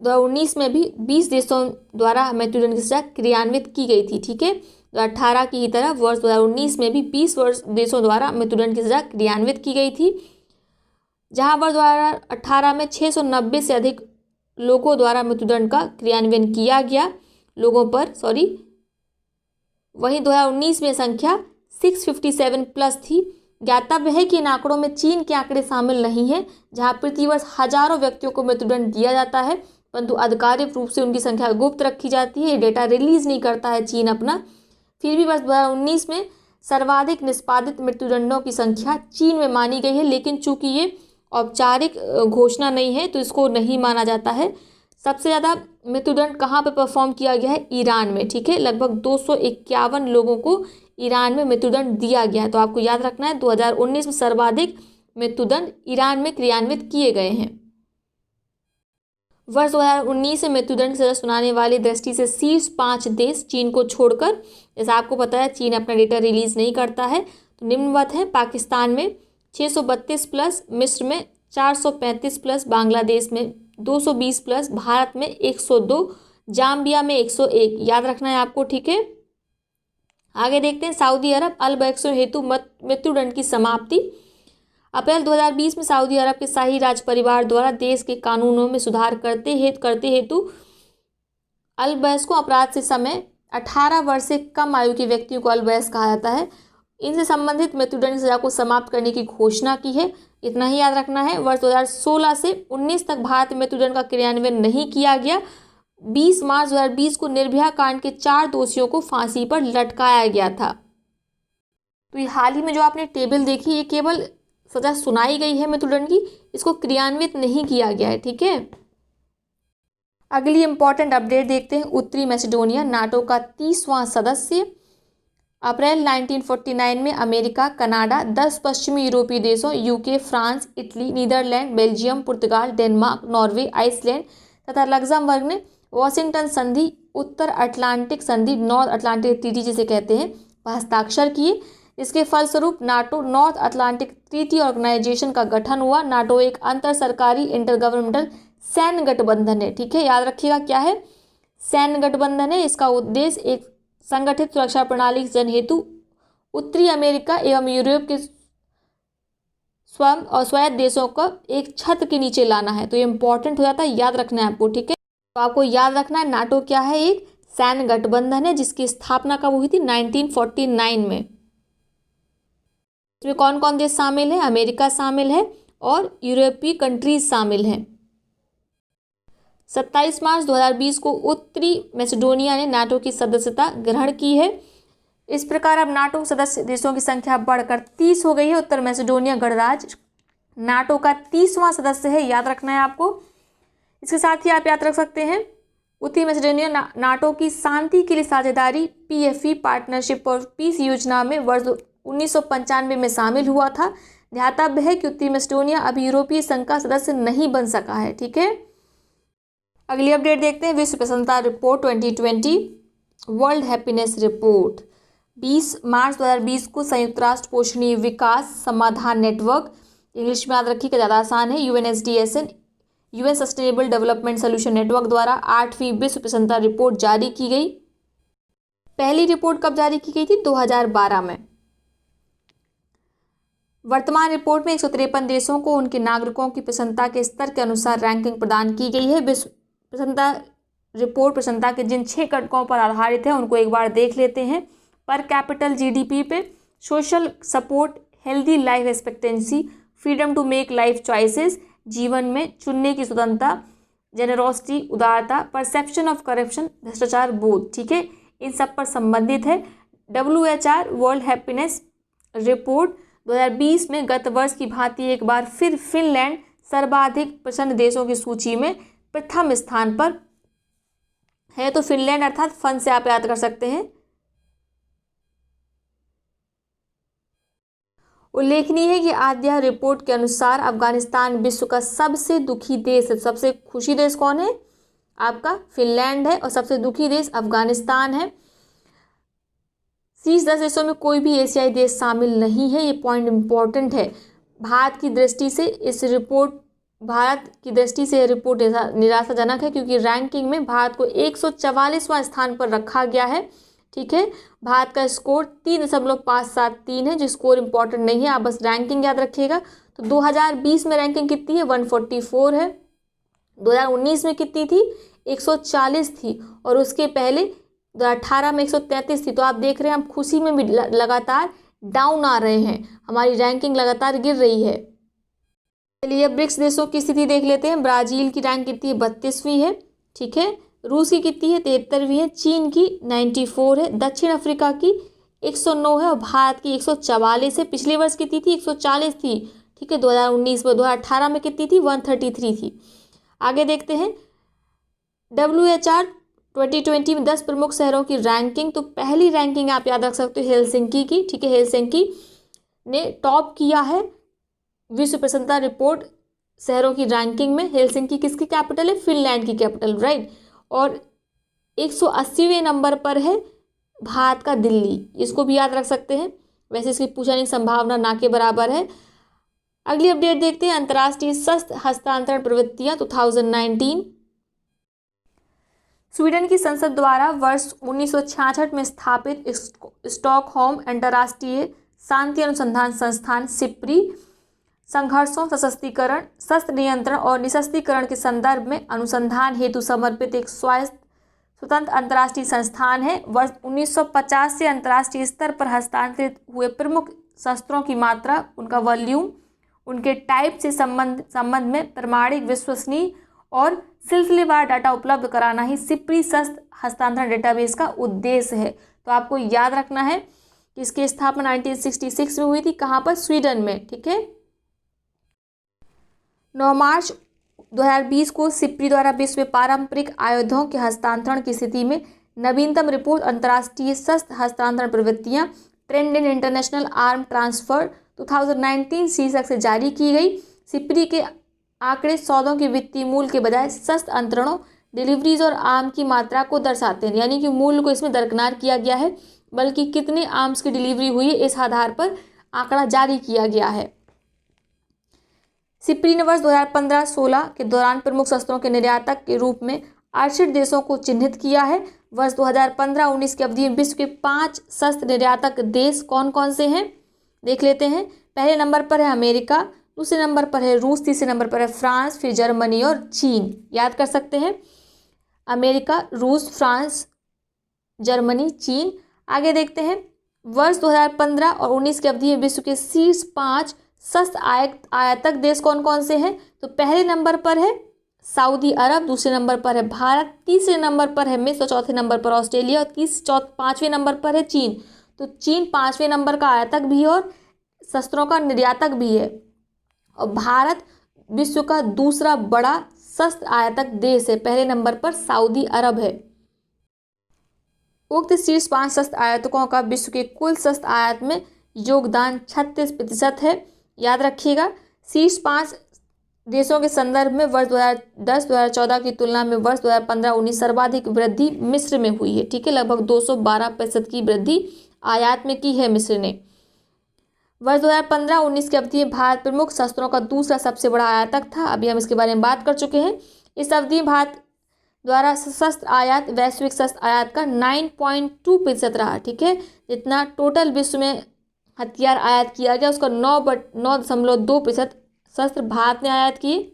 2019 में भी 20 देशों द्वारा मृत्युदंड की सजा क्रियान्वित की गई थी। ठीक है, 2018 की ही तरह वर्ष 2019 में भी 20 देशों द्वारा मृत्युदंड की सजा क्रियान्वित की गई थी, जहां वर्ष 2018 में 690 से अधिक लोगों द्वारा मृत्युदंड का क्रियान्वयन किया गया वहीं 2019 में संख्या 657 प्लस थी। ज्ञातव्य है कि इन आंकड़ों में चीन के आंकड़े शामिल नहीं हैं, जहां प्रतिवर्ष हजारों व्यक्तियों को मृत्युदंड दिया जाता है, परंतु आधिकारिक रूप से उनकी संख्या गुप्त रखी जाती है। ये डेटा रिलीज नहीं करता है चीन अपना। फिर भी वर्ष 2019 में सर्वाधिक निष्पादित मृत्युदंडों की संख्या चीन में मानी गई है, लेकिन चूंकि ये औपचारिक घोषणा नहीं है तो इसको नहीं माना जाता है। सबसे ज़्यादा मृत्युदंड कहाँ पर परफॉर्म किया गया है? ईरान में। ठीक है, लगभग 251 लोगों को ईरान में मृत्युदंड दिया गया है। तो आपको याद रखना है 2019 में सर्वाधिक मृत्युदंड ईरान में क्रियान्वित किए गए हैं। वर्ष 2019 में मृत्युदंड की सजा सुनाने वाली दृष्टि से शीर्ष 5 देश चीन को छोड़कर, जैसा आपको पता है चीन अपना डेटा रिलीज नहीं करता है, तो निम्नवत है। पाकिस्तान में 632 प्लस, मिस्र में 435 प्लस, बांग्लादेश में 220 प्लस, भारत में 102, जाम्बिया में 101। याद रखना है आपको। ठीक है, आगे देखते हैं सऊदी अरब अल बैक्सों हेतु मृत्युदंड की समाप्ति। अप्रैल 2020 में सऊदी अरब के शाही राज परिवार द्वारा देश के कानूनों में सुधार करते हेतु अल बैस को अपराध से समय 18 वर्ष से कम आयु के व्यक्तियों को अल बैस कहा जाता है। इनसे संबंधित मृत्युदंड की सजा को समाप्त करने की घोषणा की है। इतना ही याद रखना है। वर्ष 2016 से 19 तक भारत में मृत्युदंड का क्रियान्वयन नहीं किया गया। 20 मार्च 2020 को निर्भया कांड के 4 दोषियों को फांसी पर लटकाया गया था। तो ये हाल ही में जो आपने टेबल देखी, ये केवल सजा सुनाई गई है मृत्युदंड की, इसको क्रियान्वित नहीं किया गया है। ठीक है, अगली इंपॉर्टेंट अपडेट देखते हैं। उत्तरी मैसेडोनिया नाटो का 30वां सदस्य। अप्रैल 1949 में अमेरिका, कनाडा, 10 पश्चिमी यूरोपीय देशों UK, France, Italy, Netherland, Belgium, Portugal, Denmark, Norway, Iceland तथा लग्जमबर्ग ने वॉशिंगटन संधि, उत्तर अटलांटिक संधि, नॉर्थ अटलांटिक ट्रीटी जिसे कहते हैं, वह हस्ताक्षर किए। इसके फलस्वरूप NATO North Atlantic Treaty Organisation का गठन हुआ। नाटो एक अंतर सरकारी इंटरगवर्नमेंटल सैन्य गठबंधन है। ठीक है, याद रखिएगा क्या है, सैन्य गठबंधन है। इसका उद्देश्य एक संगठित सुरक्षा प्रणाली जन हेतु उत्तरी अमेरिका एवं यूरोप के स्वयं और स्वायत्त देशों को एक छत के नीचे लाना है। तो ये इंपॉर्टेंट हो जाता है, याद रखना है आपको। ठीक है, तो आपको याद रखना है नाटो क्या है, एक सैन्य गठबंधन है जिसकी स्थापना कब हुई थी, 1949 में। इसमें कौन कौन देश शामिल है, अमेरिका शामिल है और यूरोपीय कंट्रीज शामिल हैं। 27 मार्च 2020 को उत्तरी मैसेडोनिया ने नाटो की सदस्यता ग्रहण की है। इस प्रकार अब नाटो सदस्य देशों की संख्या बढ़कर 30 हो गई है। उत्तर मैसेडोनिया गणराज्य नाटो का 30वां सदस्य है, याद रखना है आपको। इसके साथ ही आप याद रख सकते हैं उत्तरी मैसेडोनिया नाटो की शांति के लिए साझेदारी PFE पार्टनरशिप और पीस योजना में वर्ष 1995 में शामिल हुआ था। ध्यातव्य है कि उत्तरी मैसेडोनिया अभी यूरोपीय संघ का सदस्य नहीं बन सका है। ठीक है, अगली अपडेट देखते हैं। विश्व प्रसन्नता रिपोर्ट 2020 वर्ल्ड हैप्पीनेस रिपोर्ट 20 मार्च 2020 को संयुक्त राष्ट्र पोषणीय विकास समाधान नेटवर्क, इंग्लिश में याद रखिएगा ज़्यादा आसान है, UNSDSN UN sustainable development solution network द्वारा 8वीं विश्व प्रसन्नता रिपोर्ट जारी की गई। पहली रिपोर्ट कब जारी की गई थी, 2012 में। वर्तमान रिपोर्ट में 153 देशों को उनके नागरिकों की प्रसन्नता के स्तर के अनुसार रैंकिंग प्रदान की गई है। विश्व प्रसन्नता रिपोर्ट प्रसन्नता के जिन 6 घटकों पर आधारित है उनको एक बार देख लेते हैं। पर कैपिटल GDP पे, social support, healthy life expectancy, freedom to make life choices, जीवन में चुनने की स्वतंत्रता, जेनरोसिटी, उदारता, परसेप्शन ऑफ करप्शन, भ्रष्टाचार बोध। ठीक है, इन सब पर संबंधित है। WHR वर्ल्ड हैप्पीनेस रिपोर्ट 2020 में गत वर्ष की भांति एक बार फिर फिनलैंड सर्वाधिक प्रसन्न देशों की सूची में प्रथम स्थान पर है। तो फिनलैंड अर्थात फन से आप याद कर सकते हैं। उल्लेखनीय है कि आद्या रिपोर्ट के अनुसार अफगानिस्तान विश्व का सबसे दुखी देश है। सबसे खुशी देश कौन है, आपका फिनलैंड है, और सबसे दुखी देश अफगानिस्तान है। शीर्ष 10 देशों में कोई भी एशियाई देश शामिल नहीं है। ये पॉइंट इंपॉर्टेंट है। भारत की दृष्टि से यह रिपोर्ट निराशाजनक है क्योंकि रैंकिंग में भारत को 144वां स्थान पर रखा गया है। ठीक है, भारत का स्कोर 3.573 है, जो स्कोर इंपॉर्टेंट नहीं है, आप बस रैंकिंग याद रखिएगा। तो 2020 में रैंकिंग कितनी है, 144 है। 2019 में कितनी थी, 140 थी, और उसके पहले 2018 में 133 थी। तो आप देख रहे हैं हम खुशी में भी लगातार डाउन आ रहे हैं, हमारी रैंकिंग लगातार गिर रही है। चलिए ब्रिक्स देशों की स्थिति देख लेते हैं। ब्राज़ील की रैंक कितनी है, 32वीं है। ठीक है, रूस की कितनी है, 73वीं है। चीन की 94 है। दक्षिण अफ्रीका की 109 है और भारत की 144 है। पिछले वर्ष कितनी थी, 140 थी। ठीक है, 2019 में, 2018 में कितनी थी, 133 थी। आगे देखते हैं WHR 2020 में 10 प्रमुख शहरों की रैंकिंग। तो पहली रैंकिंग आप याद रख सकते हो हेलसिंकी की। ठीक है, हेलसिंकी ने टॉप किया है विश्व प्रसन्नता रिपोर्ट शहरों की रैंकिंग में। हेलसिंकी किसकी कैपिटल है, फिनलैंड की कैपिटल, राइट। और 180वें नंबर पर है भारत का दिल्ली, इसको भी याद रख सकते हैं। वैसे इसकी पूछने की संभावना ना के बराबर है। अगली अपडेट देखते हैं अंतर्राष्ट्रीय शस्त्र हस्तांतरण प्रवृत्तियां 2019। स्वीडन की संसद द्वारा वर्ष 1966 में स्थापित स्टॉकहोम अंतर्राष्ट्रीय शांति अनुसंधान संस्थान सिप्री संघर्षों, सशस्तीकरण, शस्त्र नियंत्रण और निशस्त्रीकरण के संदर्भ में अनुसंधान हेतु समर्पित एक स्वतंत्र अंतर्राष्ट्रीय संस्थान है। वर्ष 1950 से अंतर्राष्ट्रीय स्तर पर हस्तांतरित हुए प्रमुख शस्त्रों की मात्रा, उनका वॉल्यूम, उनके टाइप से संबंध में प्रामाणिक, विश्वसनीय और सिलसिलेवार डाटा उपलब्ध कराना ही सिप्री शस्त्र हस्तांतरण डेटाबेस का उद्देश्य है। तो आपको याद रखना है कि इसकी स्थापना 1966 में हुई थी। कहाँ पर, स्वीडन में। ठीक है, 9 मार्च 2020 को सिप्री द्वारा विश्व में पारंपरिक आयुधों के हस्तांतरण की स्थिति में नवीनतम रिपोर्ट अंतर्राष्ट्रीय शस्त्र हस्तांतरण प्रवृत्तियां trend in international arm transfer 2019 शीर्षक से जारी की गई। सिप्री के आंकड़े सौदों के वित्तीय मूल्य के बजाय शस्त्र अंतरणों, डिलीवरीज और आर्म की मात्रा को दर्शाते हैं, यानी कि मूल्य को इसमें दरकिनार किया गया है, बल्कि कितने आर्म्स की डिलीवरी हुई है इस आधार पर आंकड़ा जारी किया गया है। सिप्री ने वर्ष 2015-16 के दौरान प्रमुख शस्त्रों के निर्यातक के रूप में 68 देशों को चिन्हित किया है। वर्ष 2015-19 की अवधि में विश्व के 5 शस्त्र निर्यातक देश कौन कौन से हैं, देख लेते हैं। पहले नंबर पर है अमेरिका, दूसरे नंबर पर है रूस, तीसरे नंबर पर है फ्रांस, फिर जर्मनी और चीन। याद कर सकते हैं, अमेरिका, रूस, फ्रांस, जर्मनी, चीन। आगे देखते हैं, वर्ष 2015 और 19 की अवधि में विश्व के शीर्ष 5 शस्त्र आयातक देश कौन कौन से हैं। तो पहले नंबर पर है सऊदी अरब, दूसरे नंबर पर है भारत, तीसरे नंबर पर है मिस्र, चौथे नंबर पर ऑस्ट्रेलिया और पाँचवें नंबर पर है चीन। तो चीन 5वें नंबर का आयातक भी है और शस्त्रों का निर्यातक भी है। और भारत विश्व का दूसरा बड़ा शस्त्र आयातक देश है, पहले नंबर पर सऊदी अरब है। उक्त शीर्ष 5 शस्त्र आयातकों का विश्व के कुल शस्त्र आयात में योगदान 36% है। याद रखिएगा, शीर्ष 5 देशों के संदर्भ में वर्ष 2010-2014 की तुलना में वर्ष 2015-19 सर्वाधिक वृद्धि मिस्र में हुई है। ठीक है, लगभग 212% की वृद्धि आयात में की है मिस्र ने। वर्ष 2015-19 की अवधि में भारत प्रमुख शस्त्रों का दूसरा सबसे बड़ा आयातक था। अभी हम इसके बारे में बात कर चुके हैं। इस अवधि में भारत द्वारा शस्त्र आयात वैश्विक शस्त्र आयात का 9.2% रहा। ठीक है, जितना टोटल विश्व में हथियार आयात किया गया उसका 9.2% शस्त्र भारत ने आयात किए।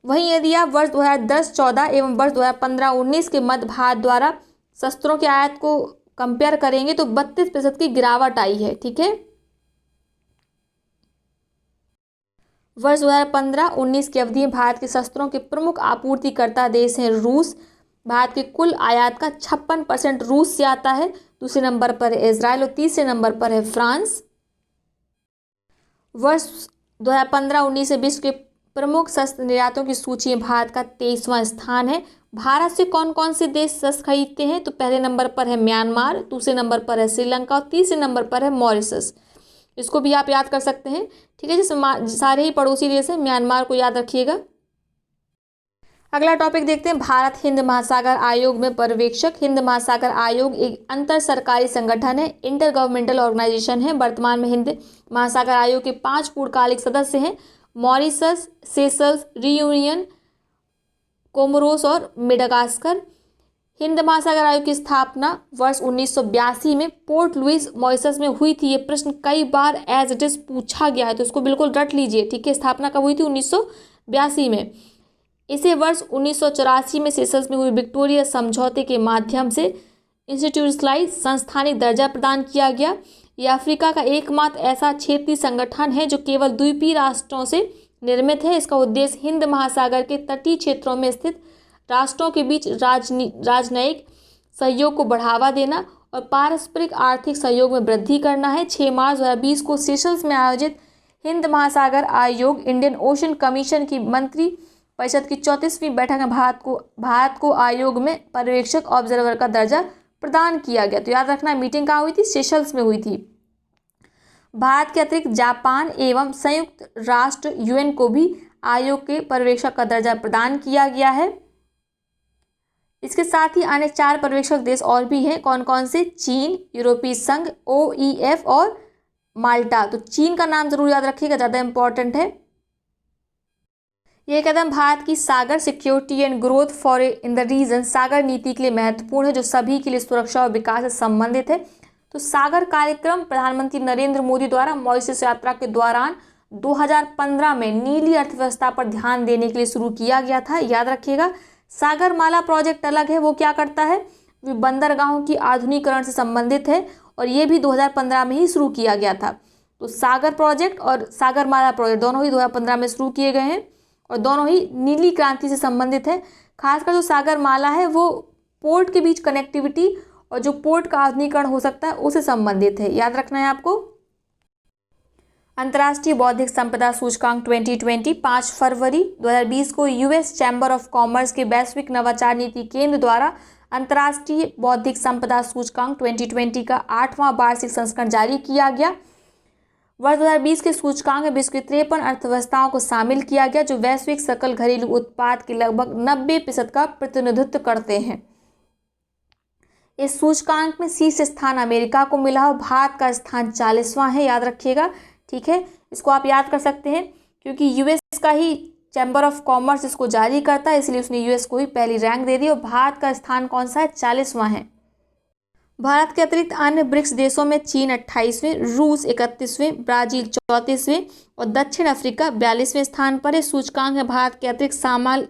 वहीं यदि आप वर्ष 2010-14 एवं वर्ष 2015-19 के मध्य भारत द्वारा शस्त्रों के आयात को कंपेयर करेंगे तो 32% की गिरावट आई है। ठीक है, वर्ष 2015-19 की अवधि में भारत के शस्त्रों के प्रमुख आपूर्तिकर्ता देश हैं रूस। भारत के कुल आयात का 56% रूस से आता है। दूसरे नंबर पर है इजराइल और तीसरे नंबर पर है फ्रांस। वर्ष 2015-19 से विश्व के प्रमुख शस्त्र निर्यातों की सूची में भारत का 23वां स्थान है। भारत से कौन कौन से देश शस्त्र खरीदते हैं, तो पहले नंबर पर है म्यांमार, दूसरे नंबर पर है श्रीलंका और तीसरे नंबर पर है मॉरिशस। इसको भी आप याद कर सकते हैं। ठीक है, जिसमें सारे ही पड़ोसी देश हैं, म्यांमार को याद रखिएगा। अगला टॉपिक देखते हैं, भारत हिंद महासागर आयोग में पर्यवेक्षक। हिंद महासागर आयोग एक अंतर सरकारी संगठन है, इंटर गवर्नमेंटल ऑर्गेनाइजेशन है। वर्तमान में हिंद महासागर आयोग के 5 पूर्णकालिक सदस्य हैं, मॉरिशस, सेशल्स, रियूनियन, कोमोरोस और मेडागास्कर। हिंद महासागर आयोग की स्थापना वर्ष 1982 में पोर्ट लुइस मॉरिशस में हुई थी। ये प्रश्न कई बार एज इट इज पूछा गया है, तो इसको बिल्कुल रट लीजिए। ठीक है, स्थापना कब हुई थी? 1982 में। इसे वर्ष 1984 में सेशल्स में हुए विक्टोरिया समझौते के माध्यम से इंस्टीट्यूशनलाइज संस्थानिक दर्जा प्रदान किया गया। यह अफ्रीका का एकमात्र ऐसा क्षेत्रीय संगठन है जो केवल द्वीपीय राष्ट्रों से निर्मित है। इसका उद्देश्य हिंद महासागर के तटीय क्षेत्रों में स्थित राष्ट्रों के बीच राजनयिक सहयोग को बढ़ावा देना और पारस्परिक आर्थिक सहयोग में वृद्धि करना है। 6 मार्च 2020 को सेशल्स में आयोजित हिंद महासागर आयोग इंडियन ओशन कमीशन की मंत्री परिषद की 34वीं बैठक में भारत को आयोग में पर्यवेक्षक ऑब्जर्वर का दर्जा प्रदान किया गया। तो याद रखना, मीटिंग कहाँ हुई थी? सेशल्स में हुई थी। भारत के अतिरिक्त जापान एवं संयुक्त राष्ट्र यूएन को भी आयोग के पर्यवेक्षक का दर्जा प्रदान किया गया है। इसके साथ ही अन्य 4 पर्यवेक्षक देश और भी हैं। कौन कौन से? चीन, यूरोपीय संघ, OEF और माल्टा। तो चीन का नाम जरूर याद रखिएगा, ज़्यादा इंपॉर्टेंट है। यह कदम भारत की Sagar security and growth for in the region Sagar नीति के लिए महत्वपूर्ण है, जो सभी के लिए सुरक्षा और विकास से संबंधित है। तो सागर कार्यक्रम प्रधानमंत्री नरेंद्र मोदी द्वारा मॉरिशस यात्रा के दौरान 2015 में नीली अर्थव्यवस्था पर ध्यान देने के लिए शुरू किया गया था। याद रखिएगा, सागरमाला प्रोजेक्ट अलग है, वो क्या करता है? बंदरगाहों की आधुनिकीकरण से संबंधित है और ये भी 2015 में ही शुरू किया गया था। तो सागर प्रोजेक्ट और सागरमाला प्रोजेक्ट दोनों ही 2015 में शुरू किए गए हैं और दोनों ही नीली क्रांति से संबंधित है। खासकर जो सागरमाला है वो पोर्ट के बीच कनेक्टिविटी और जो पोर्ट का आधुनिकीकरण हो सकता है उससे संबंधित है। याद रखना है आपको। अंतर्राष्ट्रीय बौद्धिक संपदा सूचकांक 2020 5 फरवरी 2020 को यूएस चैम्बर ऑफ कॉमर्स के वैश्विक नवाचार नीति केंद्र द्वारा अंतर्राष्ट्रीय बौद्धिक संपदा सूचकांक 2020 का 8वां वार्षिक संस्करण जारी किया गया। वर्ष 2020 के सूचकांक में विश्व की 53 अर्थव्यवस्थाओं को शामिल किया गया, जो वैश्विक सकल घरेलू उत्पाद के लगभग 90% का प्रतिनिधित्व करते हैं। इस सूचकांक में शीर्ष स्थान अमेरिका को मिला और भारत का स्थान 40वां है, याद रखिएगा। ठीक है, इसको आप याद कर सकते हैं क्योंकि यूएस का ही चैम्बर ऑफ कॉमर्स इसको जारी करता है, इसलिए उसने यूएस को ही पहली रैंक दे दी। और भारत का स्थान कौन सा है? 40वां है। भारत के अतिरिक्त अन्य ब्रिक्स देशों में चीन 28वें, रूस 31वें, ब्राजील 34वें और दक्षिण अफ्रीका 42वें स्थान पर है। सूचकांक में भारत के अतिरिक्त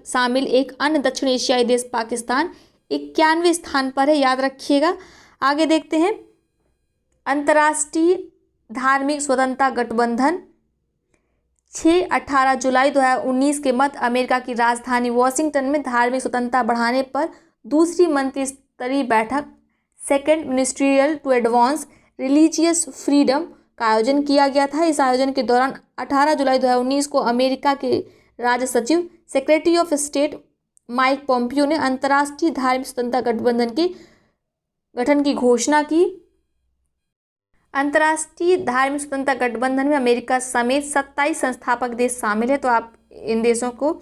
शामिल एक अन्य दक्षिण एशियाई देश पाकिस्तान 91वें स्थान पर है, याद रखिएगा। आगे देखते हैं। अंतर्राष्ट्रीय धार्मिक स्वतंत्रता गठबंधन 6-18 जुलाई 2019 के मध्य अमेरिका की राजधानी वॉशिंगटन में धार्मिक स्वतंत्रता बढ़ाने पर दूसरी मंत्रिस्तरीय बैठक second ministerial to advance religious freedom का आयोजन किया गया था। इस आयोजन के दौरान 18 जुलाई 2019 को अमेरिका के राज्य सचिव secretary of state Mike Pompeo ने अंतर्राष्ट्रीय धार्मिक स्वतंत्रता गठबंधन के गठन की घोषणा की। अंतर्राष्ट्रीय धार्मिक स्वतंत्रता गठबंधन में अमेरिका समेत 27 संस्थापक देश शामिल है, तो आप इन देशों को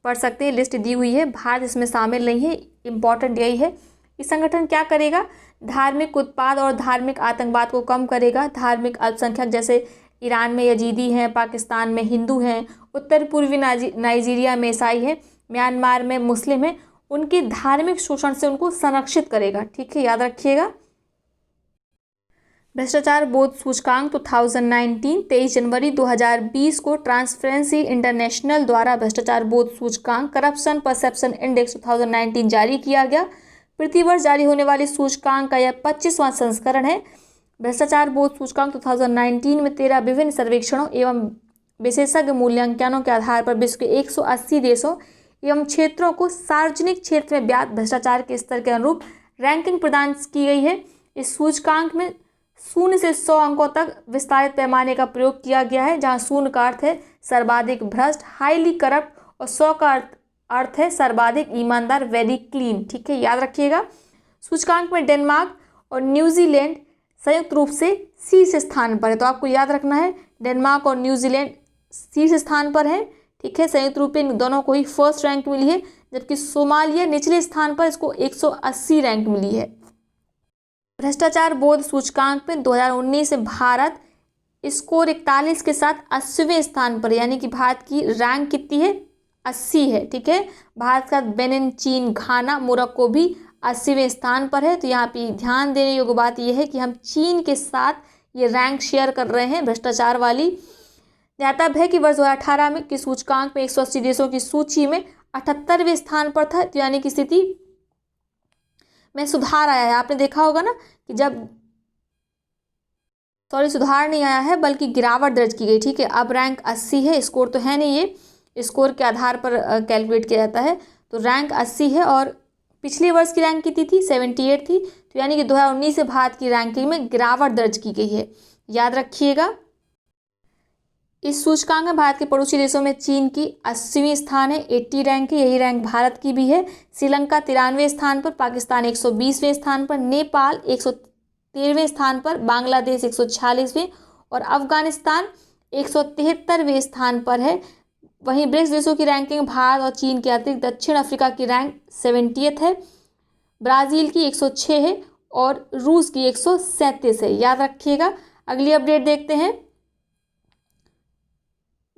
पढ़ सकते हैं, लिस्ट दी हुई है। भारत इसमें शामिल नहीं है, इम्पॉर्टेंट यही है। इस संगठन क्या करेगा? धार्मिक उत्पाद और धार्मिक आतंकवाद को कम करेगा। धार्मिक अल्पसंख्यक जैसे ईरान में यजीदी हैं, पाकिस्तान में हिंदू हैं, उत्तर पूर्वी नाइजीरिया में ईसाई हैं, म्यांमार में मुस्लिम हैं, उनके धार्मिक शोषण से उनको संरक्षित करेगा। ठीक है, याद रखिएगा। भ्रष्टाचार बोध सूचकांक 2019 23 जनवरी 2020 को ट्रांसपेरेंसी इंटरनेशनल द्वारा भ्रष्टाचार बोध सूचकांक करप्शन परसेप्शन इंडेक्स 2019 जारी किया गया। प्रतिवर्ष जारी होने वाली सूचकांक का यह 25वां संस्करण है। भ्रष्टाचार बोध सूचकांक 2019 में 13 विभिन्न सर्वेक्षणों एवं विशेषज्ञ मूल्यांकनों के आधार पर विश्व के 180 देशों एवं क्षेत्रों को सार्वजनिक क्षेत्र में व्याप्त भ्रष्टाचार के स्तर के अनुरूप रैंकिंग प्रदान की गई है। इस सूचकांक में 0 से 100 अंकों तक विस्तारित पैमाने का प्रयोग किया गया है, जहां 0 का अर्थ है सर्वाधिक भ्रष्ट, हाईली करप्ट, और 100 का अर्थ है सर्वाधिक ईमानदार, वेरी क्लीन। ठीक है, याद रखिएगा। सूचकांक में डेनमार्क और न्यूजीलैंड संयुक्त रूप से शीर्ष स्थान पर है, तो आपको याद रखना है डेनमार्क और न्यूजीलैंड शीर्ष स्थान पर है। ठीक है, संयुक्त रूप से इन दोनों को ही फर्स्ट रैंक मिली है, जबकि सोमालिया निचले स्थान पर, इसको 180 रैंक मिली है। भ्रष्टाचार बोध सूचकांक में 2019 से भारत स्कोर 41 के साथ 80वें स्थान पर, यानी कि भारत की रैंक कितनी है? 80 है। ठीक है, भारत का बेनिन, चीन, घाना, मोरक्को भी 80वें स्थान पर है। तो यहाँ पे ध्यान देने योग्य बात यह है कि हम चीन के साथ ये रैंक शेयर कर रहे हैं भ्रष्टाचार वाली। ज्ञातव्य है कि वर्ष 2018 में की सूचकांक में 180 देशों की सूची में 78वें स्थान पर था, तो यानी कि स्थिति में सुधार आया है। आपने देखा होगा ना कि सुधार नहीं आया है बल्कि गिरावट दर्ज की गई। ठीक है, अब रैंक 80 है, स्कोर तो है नहीं, ये स्कोर के आधार पर कैलकुलेट किया जाता है, तो रैंक 80 है। और पिछले वर्ष की रैंक कितनी थी? 78 थी, तो यानी कि 2019 से भारत की रैंकिंग में गिरावट दर्ज की गई है, याद रखिएगा। इस सूचकांक में भारत के पड़ोसी देशों में चीन की 80वीं स्थान है, 80 रैंक है, यही रैंक भारत की भी है। श्रीलंका 93वें स्थान पर, पाकिस्तान 120वें स्थान पर, नेपाल 113वें स्थान पर, बांग्लादेश 146वें और अफगानिस्तान 173वें स्थान पर है। वहीं ब्रिक्स देशों की रैंकिंग भारत और चीन के अतिरिक्त दक्षिण अफ्रीका की रैंक 70th है, ब्राज़ील की 106 है और रूस की 137 है, याद रखिएगा। अगली अपडेट देखते हैं।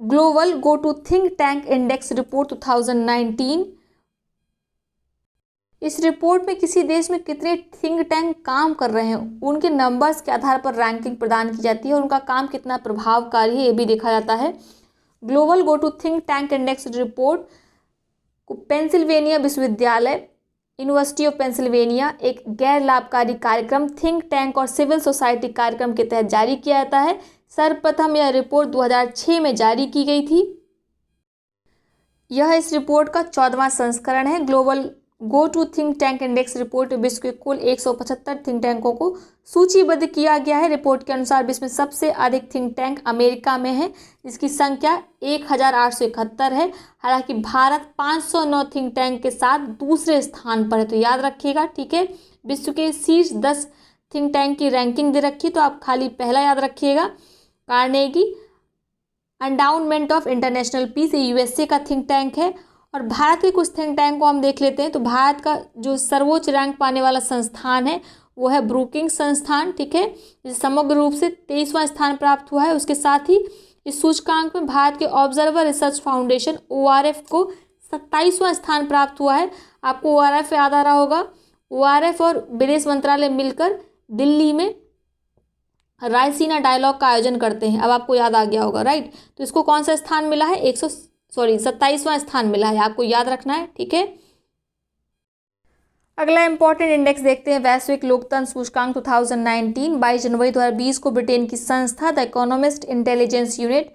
Global go to think tank index report 2019। इस रिपोर्ट में किसी देश में कितने थिंक टैंक काम कर रहे हैं उनके नंबर्स के आधार पर रैंकिंग प्रदान की जाती है और उनका काम कितना प्रभावकारी है ये भी देखा जाता है। Global go to think tank index report को पेंसिल्वेनिया विश्वविद्यालय, यूनिवर्सिटी ऑफ पेंसिल्वेनिया, एक गैर लाभकारी कार्यक्रम थिंक टैंक और सिविल सोसाइटी कार्यक्रम के तहत जारी किया जाता है। सर्वप्रथम यह रिपोर्ट 2006 में जारी की गई थी। यह इस रिपोर्ट का 14वां संस्करण है। Global go to think tank index report में विश्व के कुल 175 थिंक टैंकों को सूचीबद्ध किया गया है। रिपोर्ट के अनुसार विश्व में सबसे अधिक थिंक टैंक अमेरिका में है, जिसकी संख्या 1871 है। हालांकि भारत 509 थिंक टैंक के साथ दूसरे स्थान पर है, तो याद रखिएगा, ठीक है। विश्व के शीर्ष 10 थिंक टैंक की रैंकिंग दे रखी, तो आप खाली पहला याद रखिएगा, Carnegie endowment of international peace, ये यूएसए का थिंक टैंक है। और भारत के कुछ थिंक टैंक को हम देख लेते हैं। तो भारत का जो सर्वोच्च रैंक पाने वाला संस्थान है वो है ब्रुकिंग्स संस्थान, ठीक है, जिसे समग्र रूप से 23वां स्थान प्राप्त हुआ है। उसके साथ ही इस सूचकांक में भारत के ऑब्जर्वर रिसर्च फाउंडेशन ORF को 27वां स्थान प्राप्त हुआ है। आपको ORF याद आ रहा होगा। ORF और विदेश मंत्रालय मिलकर दिल्ली में रायसीना डायलॉग का आयोजन करते हैं। अब आपको याद आ गया होगा, राइट। तो इसको कौन सा स्थान मिला है? 27वां स्थान मिला है, आपको याद रखना है, ठीक है। अगला इंपॉर्टेंट इंडेक्स देखते हैं, वैश्विक लोकतंत्र सूचकांक 2019। 22 जनवरी 2020 को ब्रिटेन की संस्था the economist intelligence unit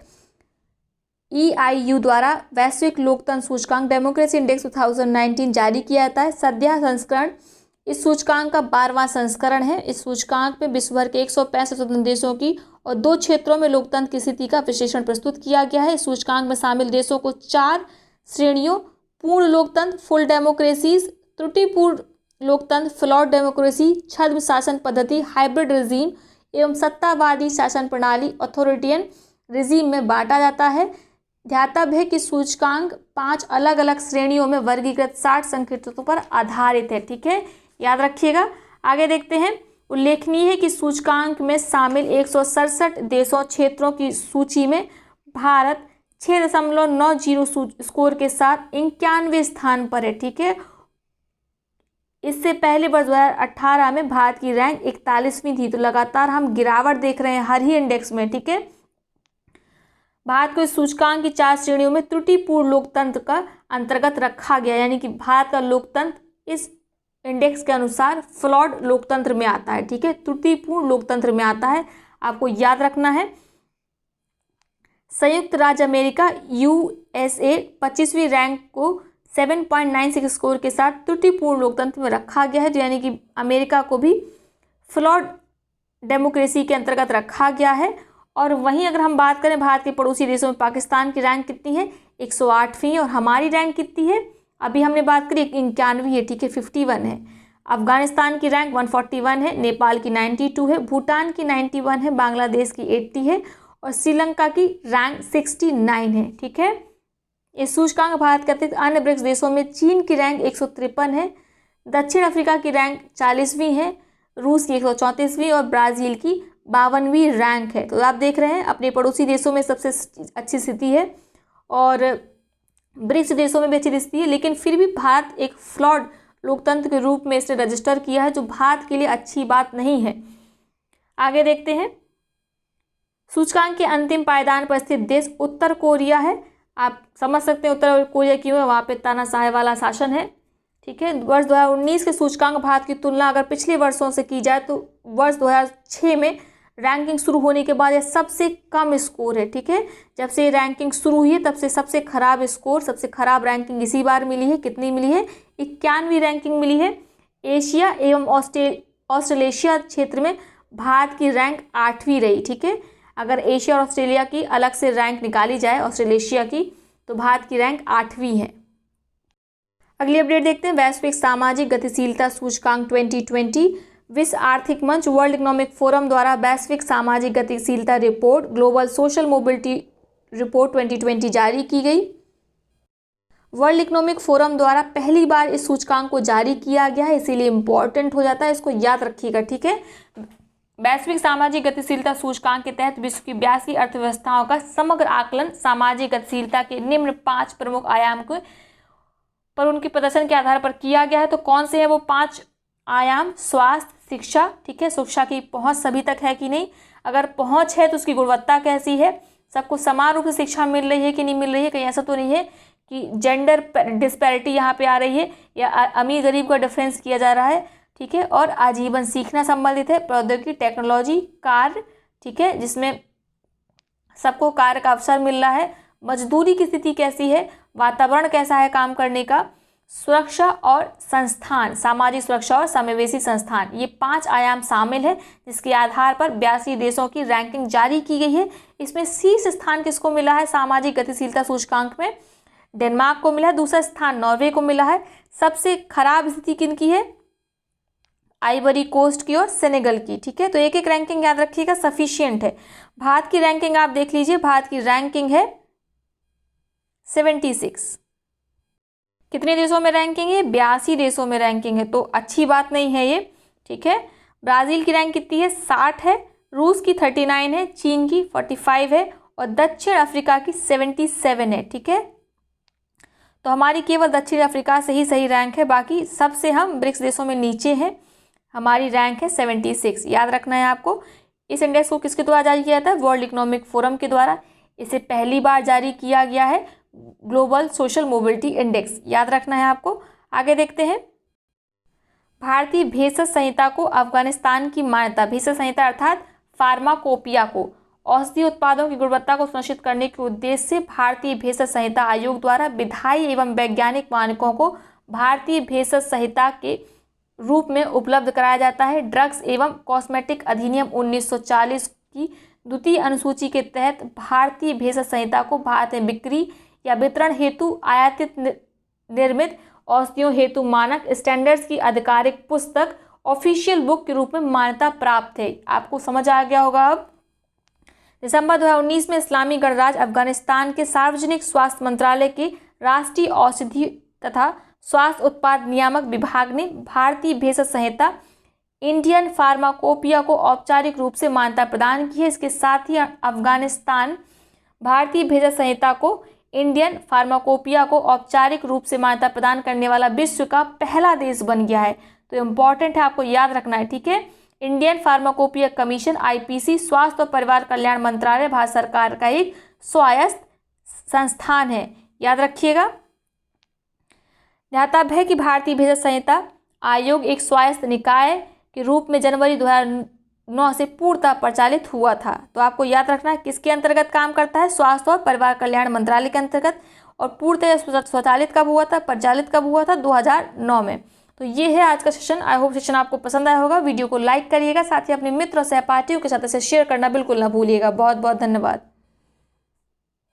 EIU द्वारा वैश्विक लोकतंत्र सूचकांक डेमोक्रेसी इंडेक्स 2019 जारी किया जाता है। सद्य संस्करण इस सूचकांक का 12वां संस्करण है। इस सूचकांक में विश्व भर के 165 स्वतंत्र देशों की और 2 क्षेत्रों में लोकतंत्र की स्थिति का विश्लेषण प्रस्तुत किया गया है। इस सूचकांक में शामिल देशों को 4 श्रेणियों पूर्ण लोकतंत्र फुल डेमोक्रेसीज, त्रुटिपूर्ण लोकतंत्र फ्लॉड डेमोक्रेसी, छद्म शासन पद्धति हाइब्रिड रिजीम एवं सत्तावादी शासन प्रणाली ऑथोरिटेरियन रिजीम में बांटा जाता है। ध्यातव्य है कि सूचकांक 5 अलग अलग श्रेणियों में वर्गीकृत 60 संकेतकों पर आधारित है, ठीक है, याद रखिएगा। आगे देखते हैं। उल्लेखनीय है कि सूचकांक में शामिल 167 देशों क्षेत्रों की सूची में भारत 6.90 स्कोर के साथ 91वें स्थान पर है, ठीक है। इससे पहले वर्ष 2018 में भारत की रैंक 41वीं थी। तो लगातार हम गिरावट देख रहे हैं हर ही इंडेक्स में, ठीक है। भारत को इस सूचकांक की 4 श्रेणियों में त्रुटिपूर्ण लोकतंत्र का अंतर्गत रखा गया, यानी कि भारत का लोकतंत्र इस इंडेक्स के अनुसार फ्लॉड लोकतंत्र में आता है, ठीक है, त्रुटिपूर्ण लोकतंत्र में आता है, आपको याद रखना है। संयुक्त राज्य अमेरिका USA 25वीं रैंक को 7.96 स्कोर के साथ त्रुटिपूर्ण लोकतंत्र में रखा गया है, तो यानी कि अमेरिका को भी फ्लॉड डेमोक्रेसी के अंतर्गत रखा गया है। और वहीं अगर हम बात करें भारत के पड़ोसी देशों में, पाकिस्तान की रैंक कितनी है? 108वीं, और हमारी रैंक कितनी है? अभी हमने बात करी 91 है, ठीक है, 51 है। अफगानिस्तान की रैंक 141 है, नेपाल की 92 है, भूटान की 91 है, बांग्लादेश की 80 है और श्रीलंका की रैंक 69 है, ठीक है। इस सूचकांक भारत के अतिरिक्त अन्य ब्रिक्स देशों में चीन की रैंक 153 है, दक्षिण अफ्रीका की रैंक 40वीं है, रूस की 134वीं और ब्राज़ील की 52वीं रैंक है। तो आप देख रहे हैं अपने पड़ोसी देशों में सबसे अच्छी स्थिति है और ब्रिक्स देशों में भी अच्छी स्थिति है, लेकिन फिर भी भारत एक फ्लॉड लोकतंत्र के रूप में इसे रजिस्टर किया है, जो भारत के लिए अच्छी बात नहीं है। आगे देखते हैं। सूचकांक के अंतिम पायदान पर स्थित देश उत्तर कोरिया है। आप समझ सकते हैं उत्तर कोरिया क्यों है, वहाँ पे तानाशाह वाला शासन है, ठीक है। वर्ष 2019 के सूचकांक भारत की तुलना अगर पिछले वर्षों से की जाए तो वर्ष 2006 में रैंकिंग शुरू होने के बाद यह सबसे कम स्कोर है, ठीक है। जब से रैंकिंग शुरू हुई है तब से सबसे खराब स्कोर, सबसे खराब रैंकिंग इसी बार मिली है। कितनी मिली है? 91वीं रैंकिंग मिली है। एशिया एवं ऑस्ट्रेलेशिया क्षेत्र में भारत की रैंक 8वीं रही, ठीक है। अगर एशिया और ऑस्ट्रेलिया की अलग से रैंक निकाली जाए, ऑस्ट्रेलेशिया की, तो भारत की रैंक 8वीं है। अगली अपडेट देखते हैं। वैश्विक सामाजिक गतिशीलता सूचकांक 2020 विश्व आर्थिक मंच वर्ल्ड इकोनॉमिक फोरम द्वारा वैश्विक सामाजिक गतिशीलता report global social mobility report 2020 जारी की गई। वर्ल्ड इकोनॉमिक फोरम द्वारा पहली बार इस सूचकांक को जारी किया गया है, इसीलिए इंपॉर्टेंट हो जाता है, इसको याद रखिएगा, ठीक है। वैश्विक सामाजिक गतिशीलता सूचकांक के तहत विश्व की 82 अर्थव्यवस्थाओं का समग्र आकलन सामाजिक गतिशीलता के निम्न 5 प्रमुख आयाम को पर उनके प्रदर्शन के आधार पर किया गया है। तो कौन से हैं वो 5 आयाम? स्वास्थ्य, शिक्षा, ठीक है, शिक्षा की पहुंच सभी तक है कि नहीं, अगर पहुंच है तो उसकी गुणवत्ता कैसी है, सबको समान रूप से शिक्षा मिल रही है कि नहीं मिल रही है, कहीं ऐसा तो नहीं है कि जेंडर डिस्पैरिटी यहाँ पे आ रही है या अमीर गरीब का डिफरेंस किया जा रहा है, ठीक है। और आजीवन सीखना संबंधित है, प्रौद्योगिकी, टेक्नोलॉजी, कार्य, ठीक है, जिसमें सबको कार्य का अवसर मिल रहा है, मजदूरी की स्थिति कैसी है, वातावरण कैसा है काम करने का, सुरक्षा और संस्थान, सामाजिक सुरक्षा और समावेशी संस्थान, ये 5 आयाम शामिल है जिसके आधार पर 82 देशों की रैंकिंग जारी की गई है। इसमें शीर्ष स्थान किसको मिला है सामाजिक गतिशीलता सूचकांक में? डेनमार्क को मिला है। दूसरा स्थान नॉर्वे को मिला है। सबसे खराब स्थिति किनकी है? आइवरी कोस्ट की और सेनेगल की। ठीक है, तो एक एक रैंकिंग याद रखिएगा, सफिशिएंट है। भारत की रैंकिंग आप देख लीजिए, भारत की रैंकिंग है 76। कितने देशों में रैंकिंग है? 82 देशों में रैंकिंग है, तो अच्छी बात नहीं है ये। ठीक है, ब्राज़ील की रैंक कितनी है? 60 है। रूस की 39 है, चीन की 45 है और दक्षिण अफ्रीका की 77 है। ठीक है, तो हमारी केवल दक्षिण अफ्रीका से ही सही रैंक है, बाकी सबसे हम ब्रिक्स देशों में नीचे हैं। हमारी रैंक है 76, याद रखना है आपको। इस इंडेक्स को किसके द्वारा जारी किया जाता है? वर्ल्ड इकोनॉमिक फोरम के द्वारा। इसे पहली बार जारी किया गया है ग्लोबल सोशल मोबिलिटी इंडेक्स, याद रखना है आपको। आगे देखते हैं, भारतीय भेषज संहिता को अफगानिस्तान की मान्यता। भेषज संहिता अर्थात फार्माकोपिया को औषधीय उत्पादों की गुणवत्ता को सुनिश्चित करने के उद्देश्य से भारतीय भेषज संहिता आयोग द्वारा विधायी एवं वैज्ञानिक मानकों को भारतीय भेषज संहिता के रूप में उपलब्ध कराया जाता है। ड्रग्स एवं कॉस्मेटिक अधिनियम 1940 की द्वितीय अनुसूची के तहत भारतीय भेषज संहिता को भारत में बिक्री या वितरण हेतु आयातित निर्मित औषधियों हेतु मानक स्टैंडर्ड्स की आधिकारिक पुस्तक ऑफिशियल बुक के रूप में मान्यता प्राप्त है। आपको समझ आ गया होगा अब। दिसंबर 2019 में इस्लामी गणराज्य अफगानिस्तान के सार्वजनिक स्वास्थ्य मंत्रालय के राष्ट्रीय औषधि तथा स्वास्थ्य उत्पाद नियामक विभाग ने भारतीय भेषज संहिता इंडियन फार्माकोपिया को औपचारिक रूप से मान्यता प्रदान की है। इसके साथ ही अफगानिस्तान भारतीय भेषज संहिता को इंडियन फार्माकोपिया को औपचारिक रूप से मान्यता प्रदान करने वाला विश्व का पहला देश बन गया है। तो इम्पॉर्टेंट है, आपको याद रखना है। ठीक है, इंडियन फार्माकोपिया कमीशन IPC स्वास्थ्य और परिवार कल्याण मंत्रालय भारत सरकार का एक स्वायत्त संस्थान है, याद रखिएगा। ध्यातव्य है कि भारतीय भेषज संहिता आयोग एक स्वायत्त निकाय के रूप में जनवरी 2009 से पूर्णतः प्रचालित हुआ था। तो आपको याद रखना है किसके अंतर्गत काम करता है? स्वास्थ्य और परिवार कल्याण मंत्रालय के अंतर्गत। और पूर्णतः स्वचालित कब हुआ था, प्रचालित कब हुआ था? 2009 में। तो ये है आज का सेशन। आई होप सेशन आपको पसंद आया होगा। वीडियो को लाइक करिएगा, साथ ही अपने मित्र और सहपाठियों के साथ इसे शेयर करना बिल्कुल ना भूलिएगा। बहुत बहुत धन्यवाद।